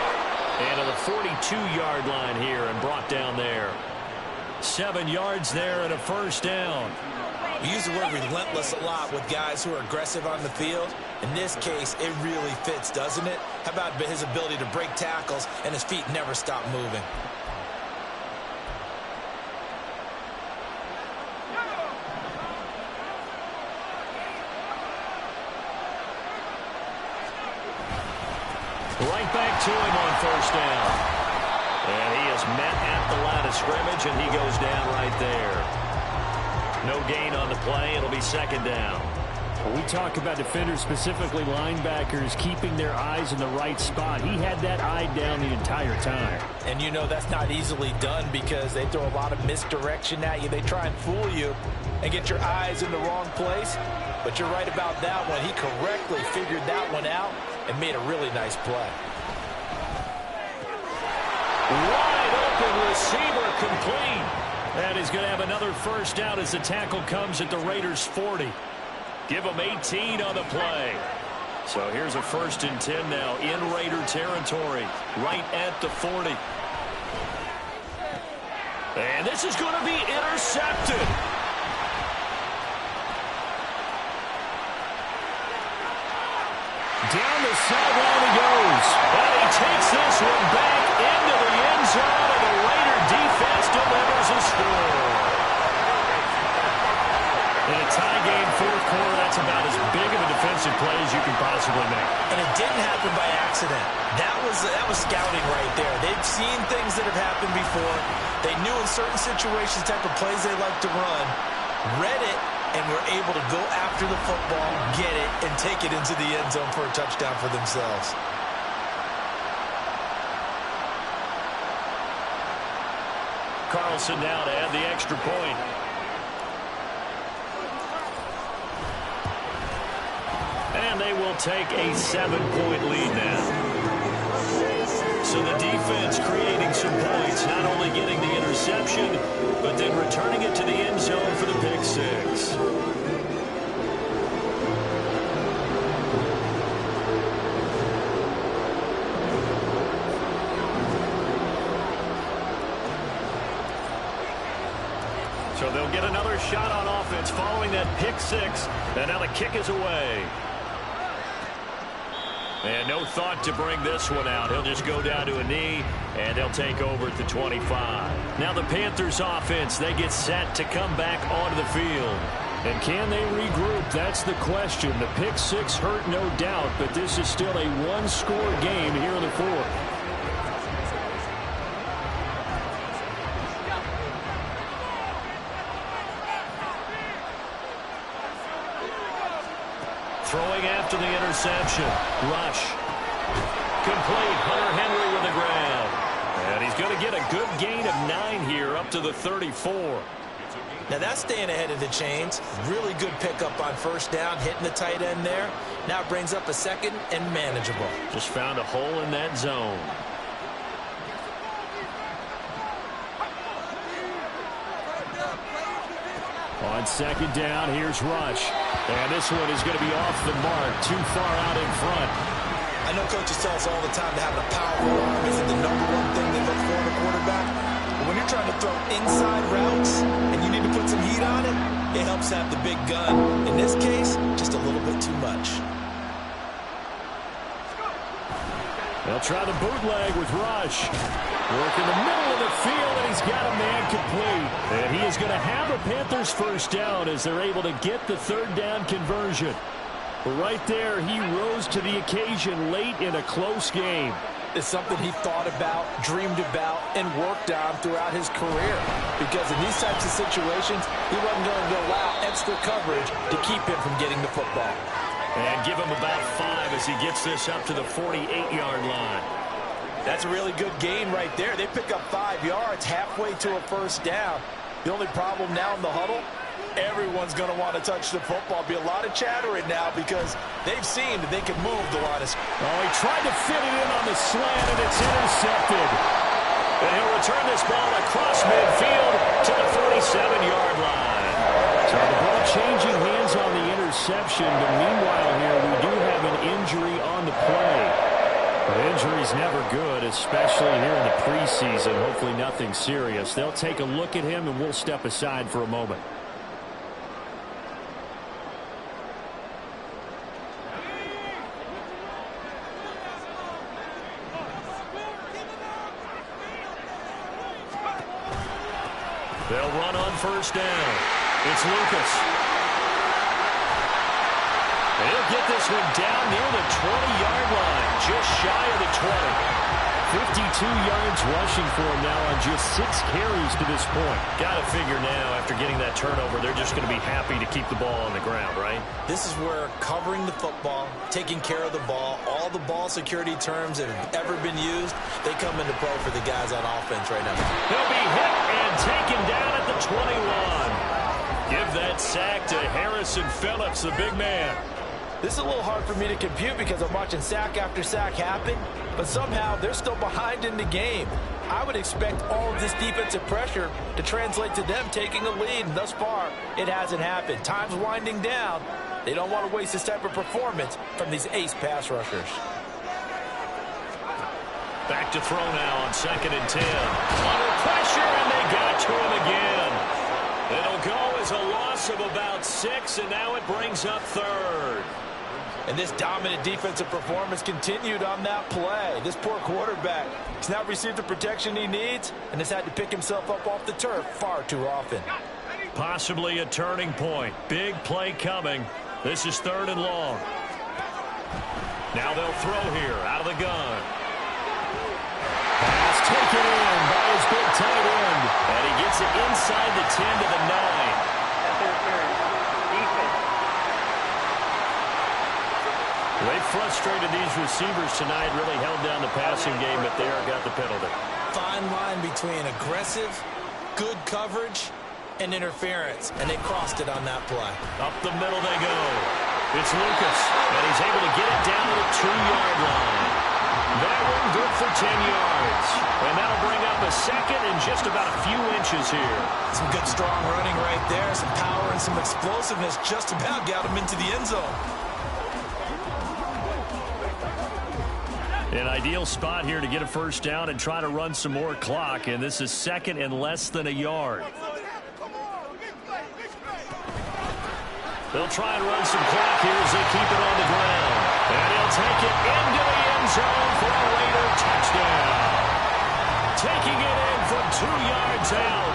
And to the 42-yard line here and brought down there. 7 yards there and a first down. We use the word relentless a lot with guys who are aggressive on the field. In this case, it really fits, doesn't it? How about his ability to break tackles and his feet never stop moving? Right back to him on first down. And he is met at the line of scrimmage, and he goes down right there. No gain on the play. It'll be 2nd down. When we talk about defenders, specifically linebackers, keeping their eyes in the right spot, he had that eye down the entire time. And you know that's not easily done because they throw a lot of misdirection at you. They try and fool you and get your eyes in the wrong place. But you're right about that one. He correctly figured that one out and made a really nice play. Wide open receiver complete. And he's going to have another first down as the tackle comes at the Raiders' 40. Give him 18 on the play. So here's a 1st and 10 now in Raider territory, right at the 40. And this is going to be intercepted. Down the sideline he goes. And he takes this one back into the end zone, and the Raider defense delivers a score. In a tie game, fourth quarter, that's about as big of a defensive play as you can possibly make. And it didn't happen by accident. That was scouting right there. They've seen things that have happened before. They knew in certain situations the type of plays they like to run, read it, and were able to go after the football, get it, and take it into the end zone for a touchdown for themselves. Carlson now to add the extra point. And they will take a 7-point lead now. So the defense creating some points, not only getting the interception, but then returning it to the end zone for the pick six. So they'll get another shot on offense following that pick six. And now the kick is away. And no thought to bring this one out. He'll just go down to a knee, and they'll take over at the 25. Now the Panthers offense, they get set to come back onto the field. And can they regroup? That's the question. The pick six hurt, no doubt, but this is still a one-score game here in the fourth. Throwing after the interception. Rush. Complete. Hunter Henry with the grab. And he's going to get a good gain of 9 here up to the 34. Now that's staying ahead of the chains. Really good pickup on first down, hitting the tight end there. Now it brings up a second and manageable. Just found a hole in that zone. On second down, here's Rush. And this one is going to be off the mark, too far out in front. I know coaches tell us all the time that having a powerful arm isn't the #1 thing they look for in a quarterback. But when you're trying to throw inside routes and you need to put some heat on it, it helps have the big gun. In this case, just a little bit too much. They'll try the bootleg with Rush. Work in the middle of the field, and he's got a man complete. And he is going to have a Panthers first down as they're able to get the third down conversion. But right there, he rose to the occasion late in a close game. It's something he thought about, dreamed about, and worked on throughout his career. Because in these types of situations, he wasn't going to allow extra coverage to keep him from getting the football. And give him about 5 as he gets this up to the 48-yard line. That's a really good gain right there. They pick up 5 yards halfway to a first down. The only problem now in the huddle, everyone's going to want to touch the football. Be a lot of chattering now because they've seen that they can move the line of scrimmage. Oh, he tried to fit it in on the slant, and it's intercepted. And he'll return this ball across midfield to the 47-yard line. So the ball changing hands on the interception, but meanwhile here we do have an injury on the play. The injury's never good, especially here in the preseason. Hopefully nothing serious. They'll take a look at him, and we'll step aside for a moment. They'll run on first down. It's Lucas. And he'll get this one down near the 20-yard line, just shy of the 20. 52 yards rushing for him now on just 6 carries to this point. Got to figure now, after getting that turnover, they're just going to be happy to keep the ball on the ground, right? This is where covering the football, taking care of the ball, all the ball security terms that have ever been used, they come into play for the guys on offense right now. He'll be hit and taken down at the 21. Give that sack to Harrison Phillips, the big man. This is a little hard for me to compute because I'm watching sack after sack happen, but somehow they're still behind in the game. I would expect all of this defensive pressure to translate to them taking a lead, and thus far, it hasn't happened. Time's winding down. They don't want to waste this type of performance from these ace pass rushers. Back to throw now on 2nd and 10. Under pressure, and they got to him again. It'll go as a loss of about 6, and now it brings up 3rd. And this dominant defensive performance continued on that play. This poor quarterback has not received the protection he needs and has had to pick himself up off the turf far too often. Possibly a turning point. Big play coming. This is 3rd and long. Now they'll throw here out of the gun. Pass taken in by his big tight end. And he gets it inside the 10 to the 9. They frustrated these receivers tonight, really held down the passing game, but there got the penalty. Fine line between aggressive, good coverage, and interference, and they crossed it on that play. Up the middle they go. It's Lucas, and he's able to get it down to the 2-yard line. That one good for 10 yards. And that'll bring up a 2nd and just about a few inches here. Some good strong running right there, some power and some explosiveness just about got him into the end zone. An ideal spot here to get a first down and try to run some more clock, and this is 2nd and less than a yard. They'll try and run some clock here as they keep it on the ground. And he'll take it into the end zone for a Raider touchdown. Taking it in from 2 yards out.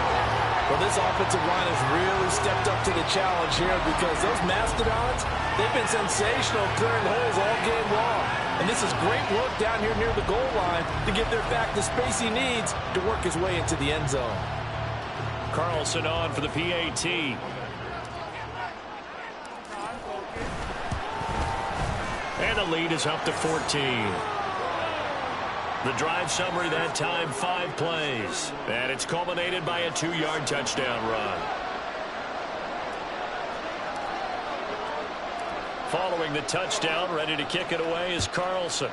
Well, this offensive line has really stepped up to the challenge here because those Mastodons, they've been sensational clearing holes all game long. And this is great work down here near the goal line to get their back the space he needs to work his way into the end zone. Carlson on for the PAT. And the lead is up to 14. The drive summary that time, 5 plays. And it's culminated by a 2-yard touchdown run. Following the touchdown, ready to kick it away is Carlson.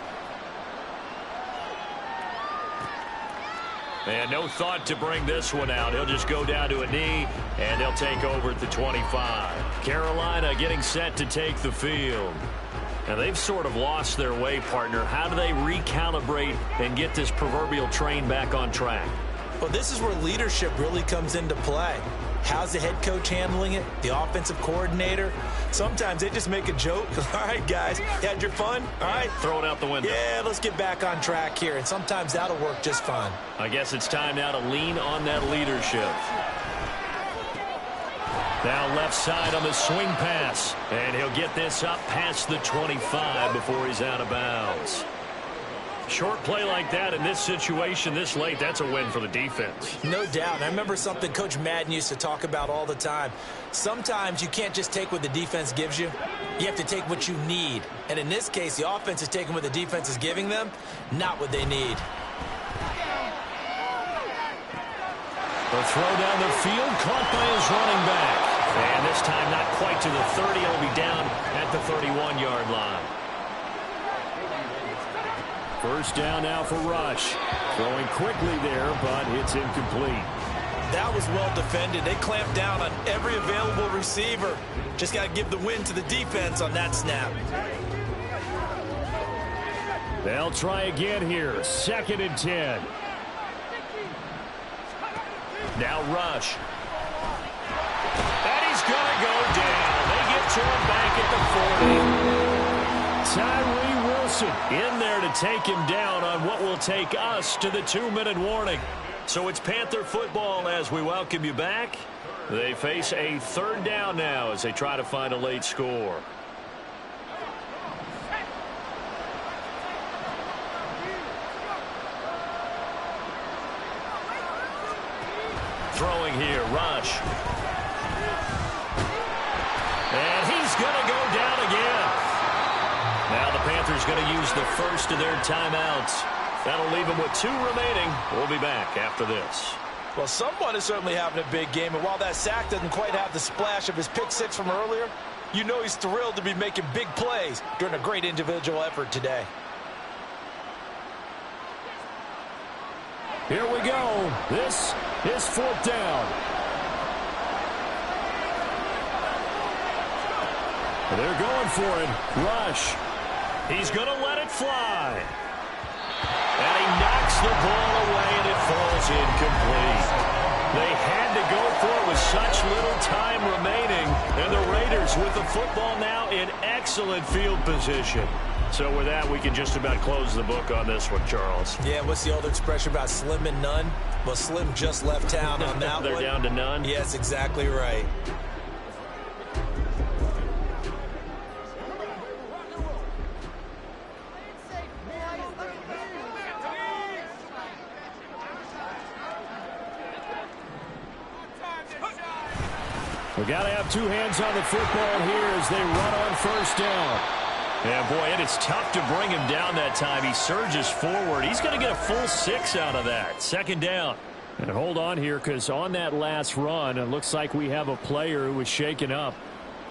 And no thought to bring this one out. He'll just go down to a knee, and they'll take over at the 25. Carolina getting set to take the field. Now, they've sort of lost their way, partner. How do they recalibrate and get this proverbial train back on track? Well, this is where leadership really comes into play. How's the head coach handling it? The offensive coordinator? Sometimes they just make a joke. All right, guys, you had your fun? All right. Throw it out the window. Yeah, let's get back on track here. And sometimes that'll work just fine. I guess it's time now to lean on that leadership. Now left side on the swing pass. And he'll get this up past the 25 before he's out of bounds. Short play like that in this situation this late, that's a win for the defense. No doubt. I remember something Coach Madden used to talk about all the time. Sometimes you can't just take what the defense gives you. You have to take what you need. And in this case, the offense is taking what the defense is giving them, not what they need. The throw down the field, caught by his running back. And this time not quite to the 30. It'll be down at the 31-yard line. First down now for Rush. Throwing quickly there, but it's incomplete. That was well defended. They clamped down on every available receiver. Just got to give the win to the defense on that snap. They'll try again here. 2nd and 10. Now Rush. And he's going to go down. They get to him back at the 40. Tyree Wilson in there to take him down on what will take us to the 2-minute warning. So it's Panther football as we welcome you back. They face a 3rd down now as they try to find a late score. Throwing here, Rush. And he's going to go down again. Now the Panthers going to use the first of their timeouts. That'll leave them with 2 remaining. We'll be back after this. Well, someone is certainly having a big game, and while that sack doesn't quite have the splash of his pick 6 from earlier, you know he's thrilled to be making big plays during a great individual effort today. Here we go. This is 4th down. They're going for it. Rush. He's going to let it fly. And he knocks the ball away, and it falls incomplete. They had to go for it with such little time remaining. And the Raiders with the football now in excellent field position. So with that, we can just about close the book on this one, Charles. Yeah, what's the old expression about slim and none? Well, Slim just left town on that They're one. down to none? Yes, exactly right. We got to have 2 hands on the football here as they run on 1st down. Yeah, boy, it is tough to bring him down that time. He surges forward. He's going to get a full 6 out of that. 2nd down. And hold on here, because on that last run, it looks like we have a player who was shaken up.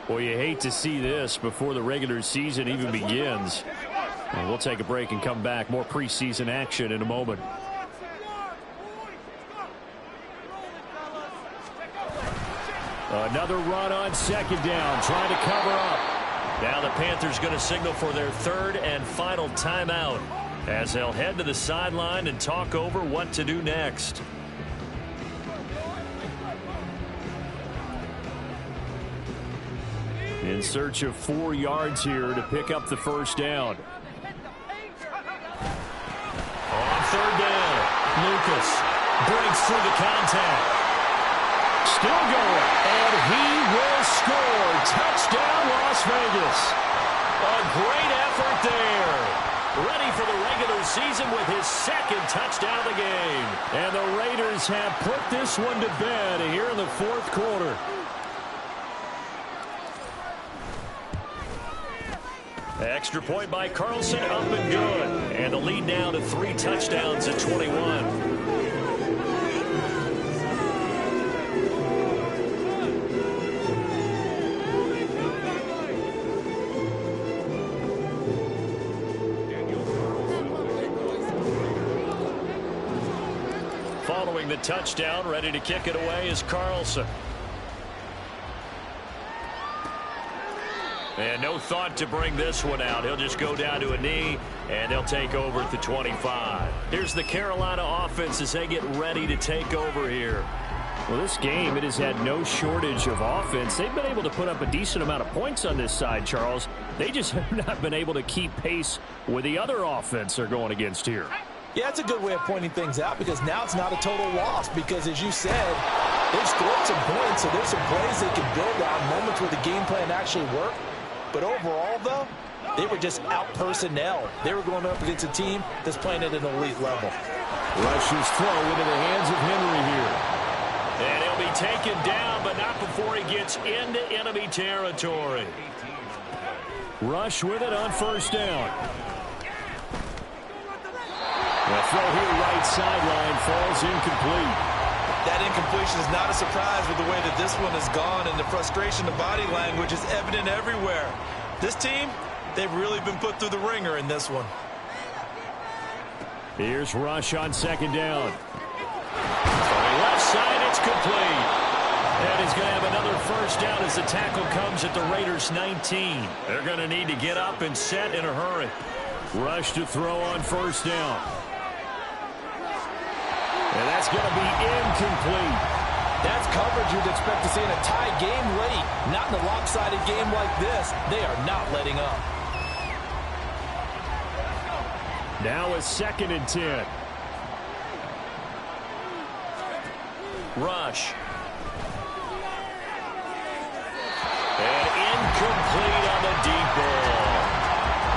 Boy, you hate to see this before the regular season even begins. And we'll take a break and come back. More preseason action in a moment. Another run on 2nd down, trying to cover up. Now the Panthers going to signal for their 3rd and final timeout as they'll head to the sideline and talk over what to do next. In search of 4 yards here to pick up the 1st down. On 3rd down, Lucas breaks through the contact. Still going, and he will score. Touchdown, Las Vegas. A great effort there. Ready for the regular season with his 2nd touchdown of the game. And the Raiders have put this one to bed here in the 4th quarter. Extra point by Carlson, up and good. And the lead now to 3 touchdowns at 21. Following the touchdown, ready to kick it away is Carlson. And no thought to bring this one out. He'll just go down to a knee, and they'll take over at the 25. Here's the Carolina offense as they get ready to take over here. Well, this game, it has had no shortage of offense. They've been able to put up a decent amount of points on this side, Charles. They just have not been able to keep pace with the other offense they're going against here. Yeah, it's a good way of pointing things out because now it's not a total loss because, as you said, they've scored some points, so there's some plays they can build on, moments where the game plan actually worked. But overall, though, They were just out personnel. They were going up against a team that's playing at an elite level. Rush's throw into the hands of Henry here. And he'll be taken down, but not before he gets into enemy territory. Rush with it on first down. The throw here right sideline falls incomplete. That incompletion is not a surprise with the way that this one has gone, and the frustration of body language is evident everywhere. This team, they've really been put through the ringer in this one. Here's Rush on second down. On the left side, it's complete. And he's going to have another first down as the tackle comes at the Raiders' 19. They're going to need to get up and set in a hurry. Rush to throw on first down. And that's going to be incomplete. That's coverage you'd expect to see in a tie game late. Not in a lopsided game like this. They are not letting up. Now a 2nd and 10. Rush. And incomplete on the deep ball.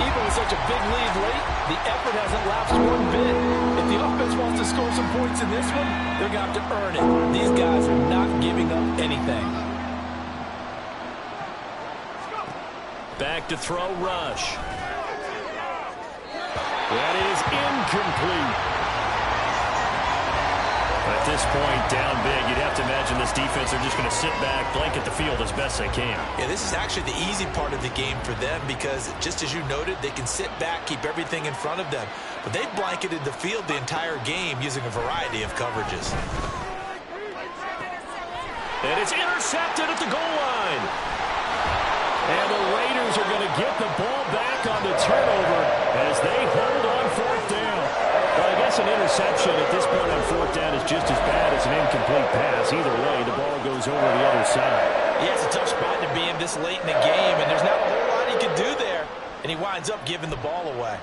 Even with such a big lead late, the effort hasn't lapsed one bit. If the offense wants to score some points in this one, they're going to have to earn it. These guys are not giving up anything. Back to throw, Rush. That is incomplete. At this point, down big, you'd have to imagine this defense are just going to sit back, blanket the field as best they can. Yeah, this is actually the easy part of the game for them because, just as you noted, they can sit back, keep everything in front of them. But they've blanketed the field the entire game using a variety of coverages. And it's intercepted at the goal line. And the Raiders are going to get the ball back on the turnover as they hold on fourth down. Well, I guess an interception at this point on fourth down is just as bad as an incomplete pass. Either way, the ball goes over the other side. Yeah, it's a tough spot to be in this late in the game, and there's not a whole lot he can do there. And he winds up giving the ball away.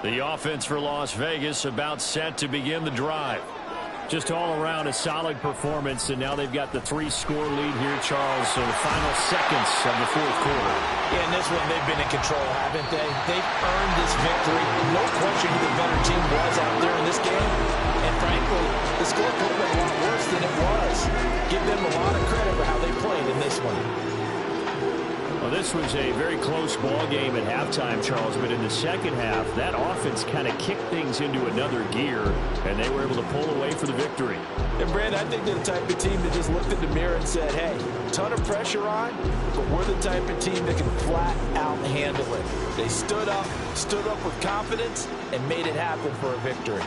The offense for Las Vegas about set to begin the drive. Just all around a solid performance, and now they've got the 3-score lead here, Charles, so the final seconds of the fourth quarter. Yeah, in this one, they've been in control, haven't they? They've earned this victory. No question who the better team was out there in this game. And frankly, the score could have been a lot worse than it was. Give them a lot of credit for how they played in this one. Well, this was a very close ball game at halftime, Charles, but in the second half, that offense kind of kicked things into another gear, and they were able to pull away for the victory. And, Brad, I think they're the type of team that just looked in the mirror and said, hey, ton of pressure on, but we're the type of team that can flat out handle it. They stood up with confidence, and made it happen for a victory.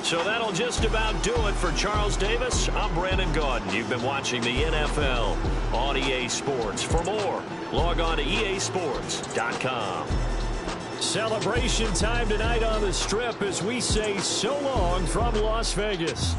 So that'll just about do it for Charles Davis. I'm Brandon Gaudin. You've been watching the NFL on EA Sports. For more, log on to easports.com. Celebration time tonight on the Strip as we say so long from Las Vegas.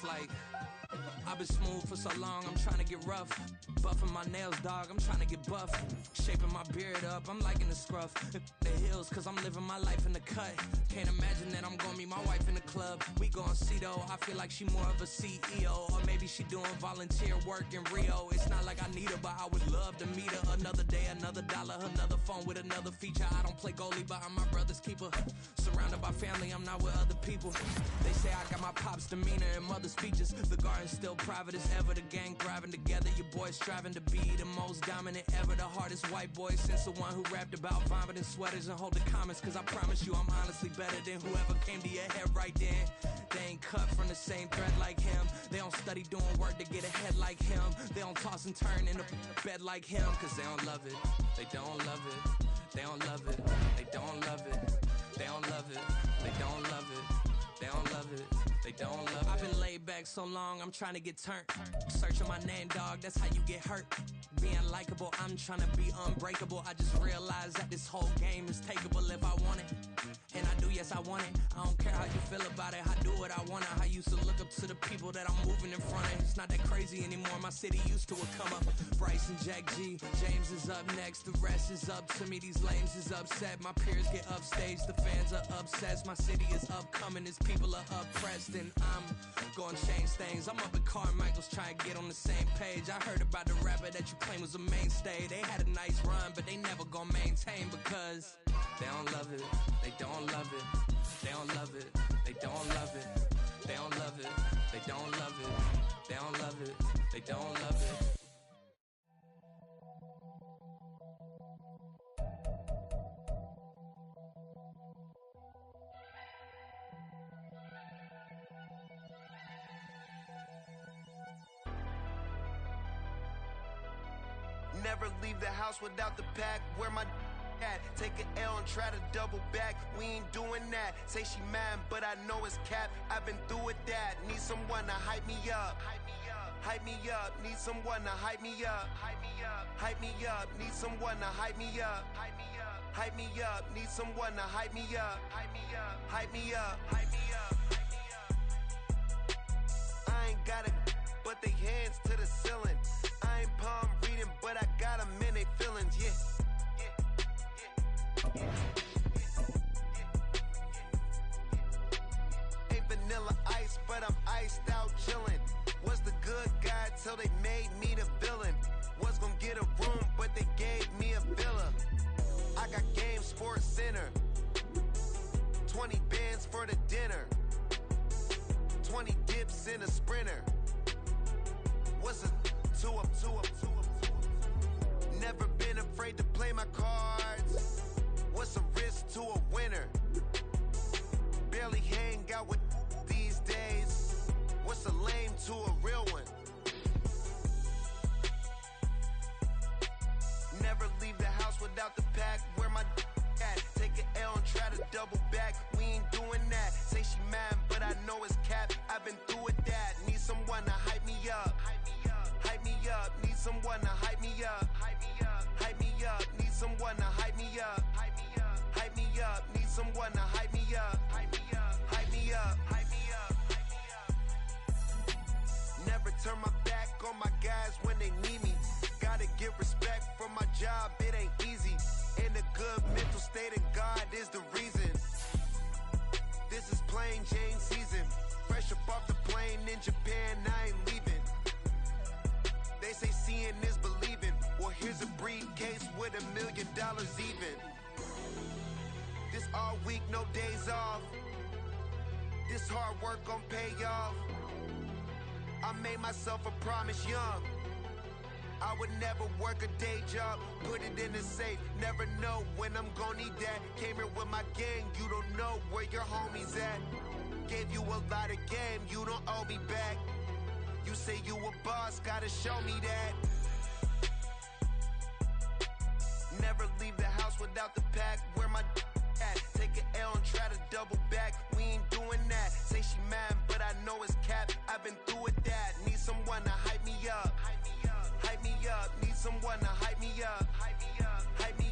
It's like I've been smooth for so long, I'm trying to get rough. Buffing my nails, dog, I'm trying to get buff. Shaping my beard up, I'm liking the scruff. The hills, cause I'm living my life in the cut. Can't imagine that I'm gonna meet my wife in the club. We gon' see though, I feel like she more of a CEO. Or maybe she doing volunteer work in Rio. It's not like I need her, but I would love to meet her. Another day, another dollar, another phone with another feature. I don't play goalie, but I'm my brother's keeper. Surrounded by family, I'm not with other people. They say I got my pop's demeanor and mother's features. The garden's still private as ever, the gang thriving together. Your boys striving to be the most dominant ever. The hardest white boy since the one who rapped about vomiting sweaters and holding comments. Cause I promise you I'm honestly better than whoever came to your head right then. They ain't cut from the same thread like him. They don't study doing work to get ahead like him. They don't toss and turn in the bed like him. Cause they don't love it, they don't love it. They don't love it, they don't love it. They don't love it, they don't love it. They don't love it, they don't love it. I've been laid back so long, I'm trying to get turned. Searching my name, dog, that's how you get hurt. Being likable, I'm trying to be unbreakable. I just realized that this whole game is takeable if I want it. And I do, yes, I want it. I don't care how you feel about it, I do what I want it. I used to look up to the people that I'm moving in front of. It's not that crazy anymore, my city used to it come up. Bryce and Jack G, James is up next. The rest is up to me, these lames is upset. My peers get upstaged, the fans are obsessed. My city is upcoming, its people are oppressed. And I'm gonna change things. I'm up at Carmichael's trying to get on the same page. I heard about the rapper that you claim was a mainstay. They had a nice run, but they never gonna maintain because they don't love it, they don't love it, they don't love it, they don't love it, they don't love it, they don't love it, they don't love it, they don't love it. Never leave the house without the pack. Where my at? Take an L and try to double back. We ain't doing that. Say she mad, but I know it's cap. I've been through with that. Need someone to hype me up. Hype me up. Need someone to hype me up. Hype me up. Need someone to hype me up. Hype me up. Need someone to hype me up. Hype me up. Hype me up. Hype me up. I ain't got it, but they hands to the ceiling. I ain't palm reading, but I got them in they feelings, yeah. Ain't vanilla ice, but I'm iced out chillin'. Was the good guy till they made me the villain. Was gonna get a room, but they gave me a villa. I got Game Sports Center. 20 bands for the dinner. 20 dips in a sprinter. What's a 2 up? Never been afraid to play my cards. What's a risk to a winner? Barely hang out with these days. What's a lame to a real one? Never leave the house without the pack. Where my at? Take an L and try to double back. We ain't doing that. Say she mad, but I know it's cap. I've been through with that. Need someone to hype me up. Hype me up. Need someone to hype me up. Hype me up. Need someone to hype me up. Hype me up. Need someone to hype me up. Hype me up. Hype me up. Hype me up. Never turn my back on my guys when they need me. Gotta get respect from my job, it ain't easy. In a good mental state and God is the reason. This is plain Jane season. Fresh up off the plane in Japan, I ain't leaving. They say seeing is believing. Well, here's a briefcase with $1 million even. This all week, no days off. This hard work gon' pay off. I made myself a promise young. I would never work a day job, put it in the safe. Never know when I'm gon' need that. Came here with my gang, you don't know where your homies at. Gave you a lot of game, you don't owe me back. You say you a boss, gotta show me that. Never leave the house without the pack. Where my at? Take an L and try to double back. We ain't doing that. Say she mad, but I know it's cap. I've been through with that. Need someone to hype me up. Hype me up. Need someone to hype me up. Hype me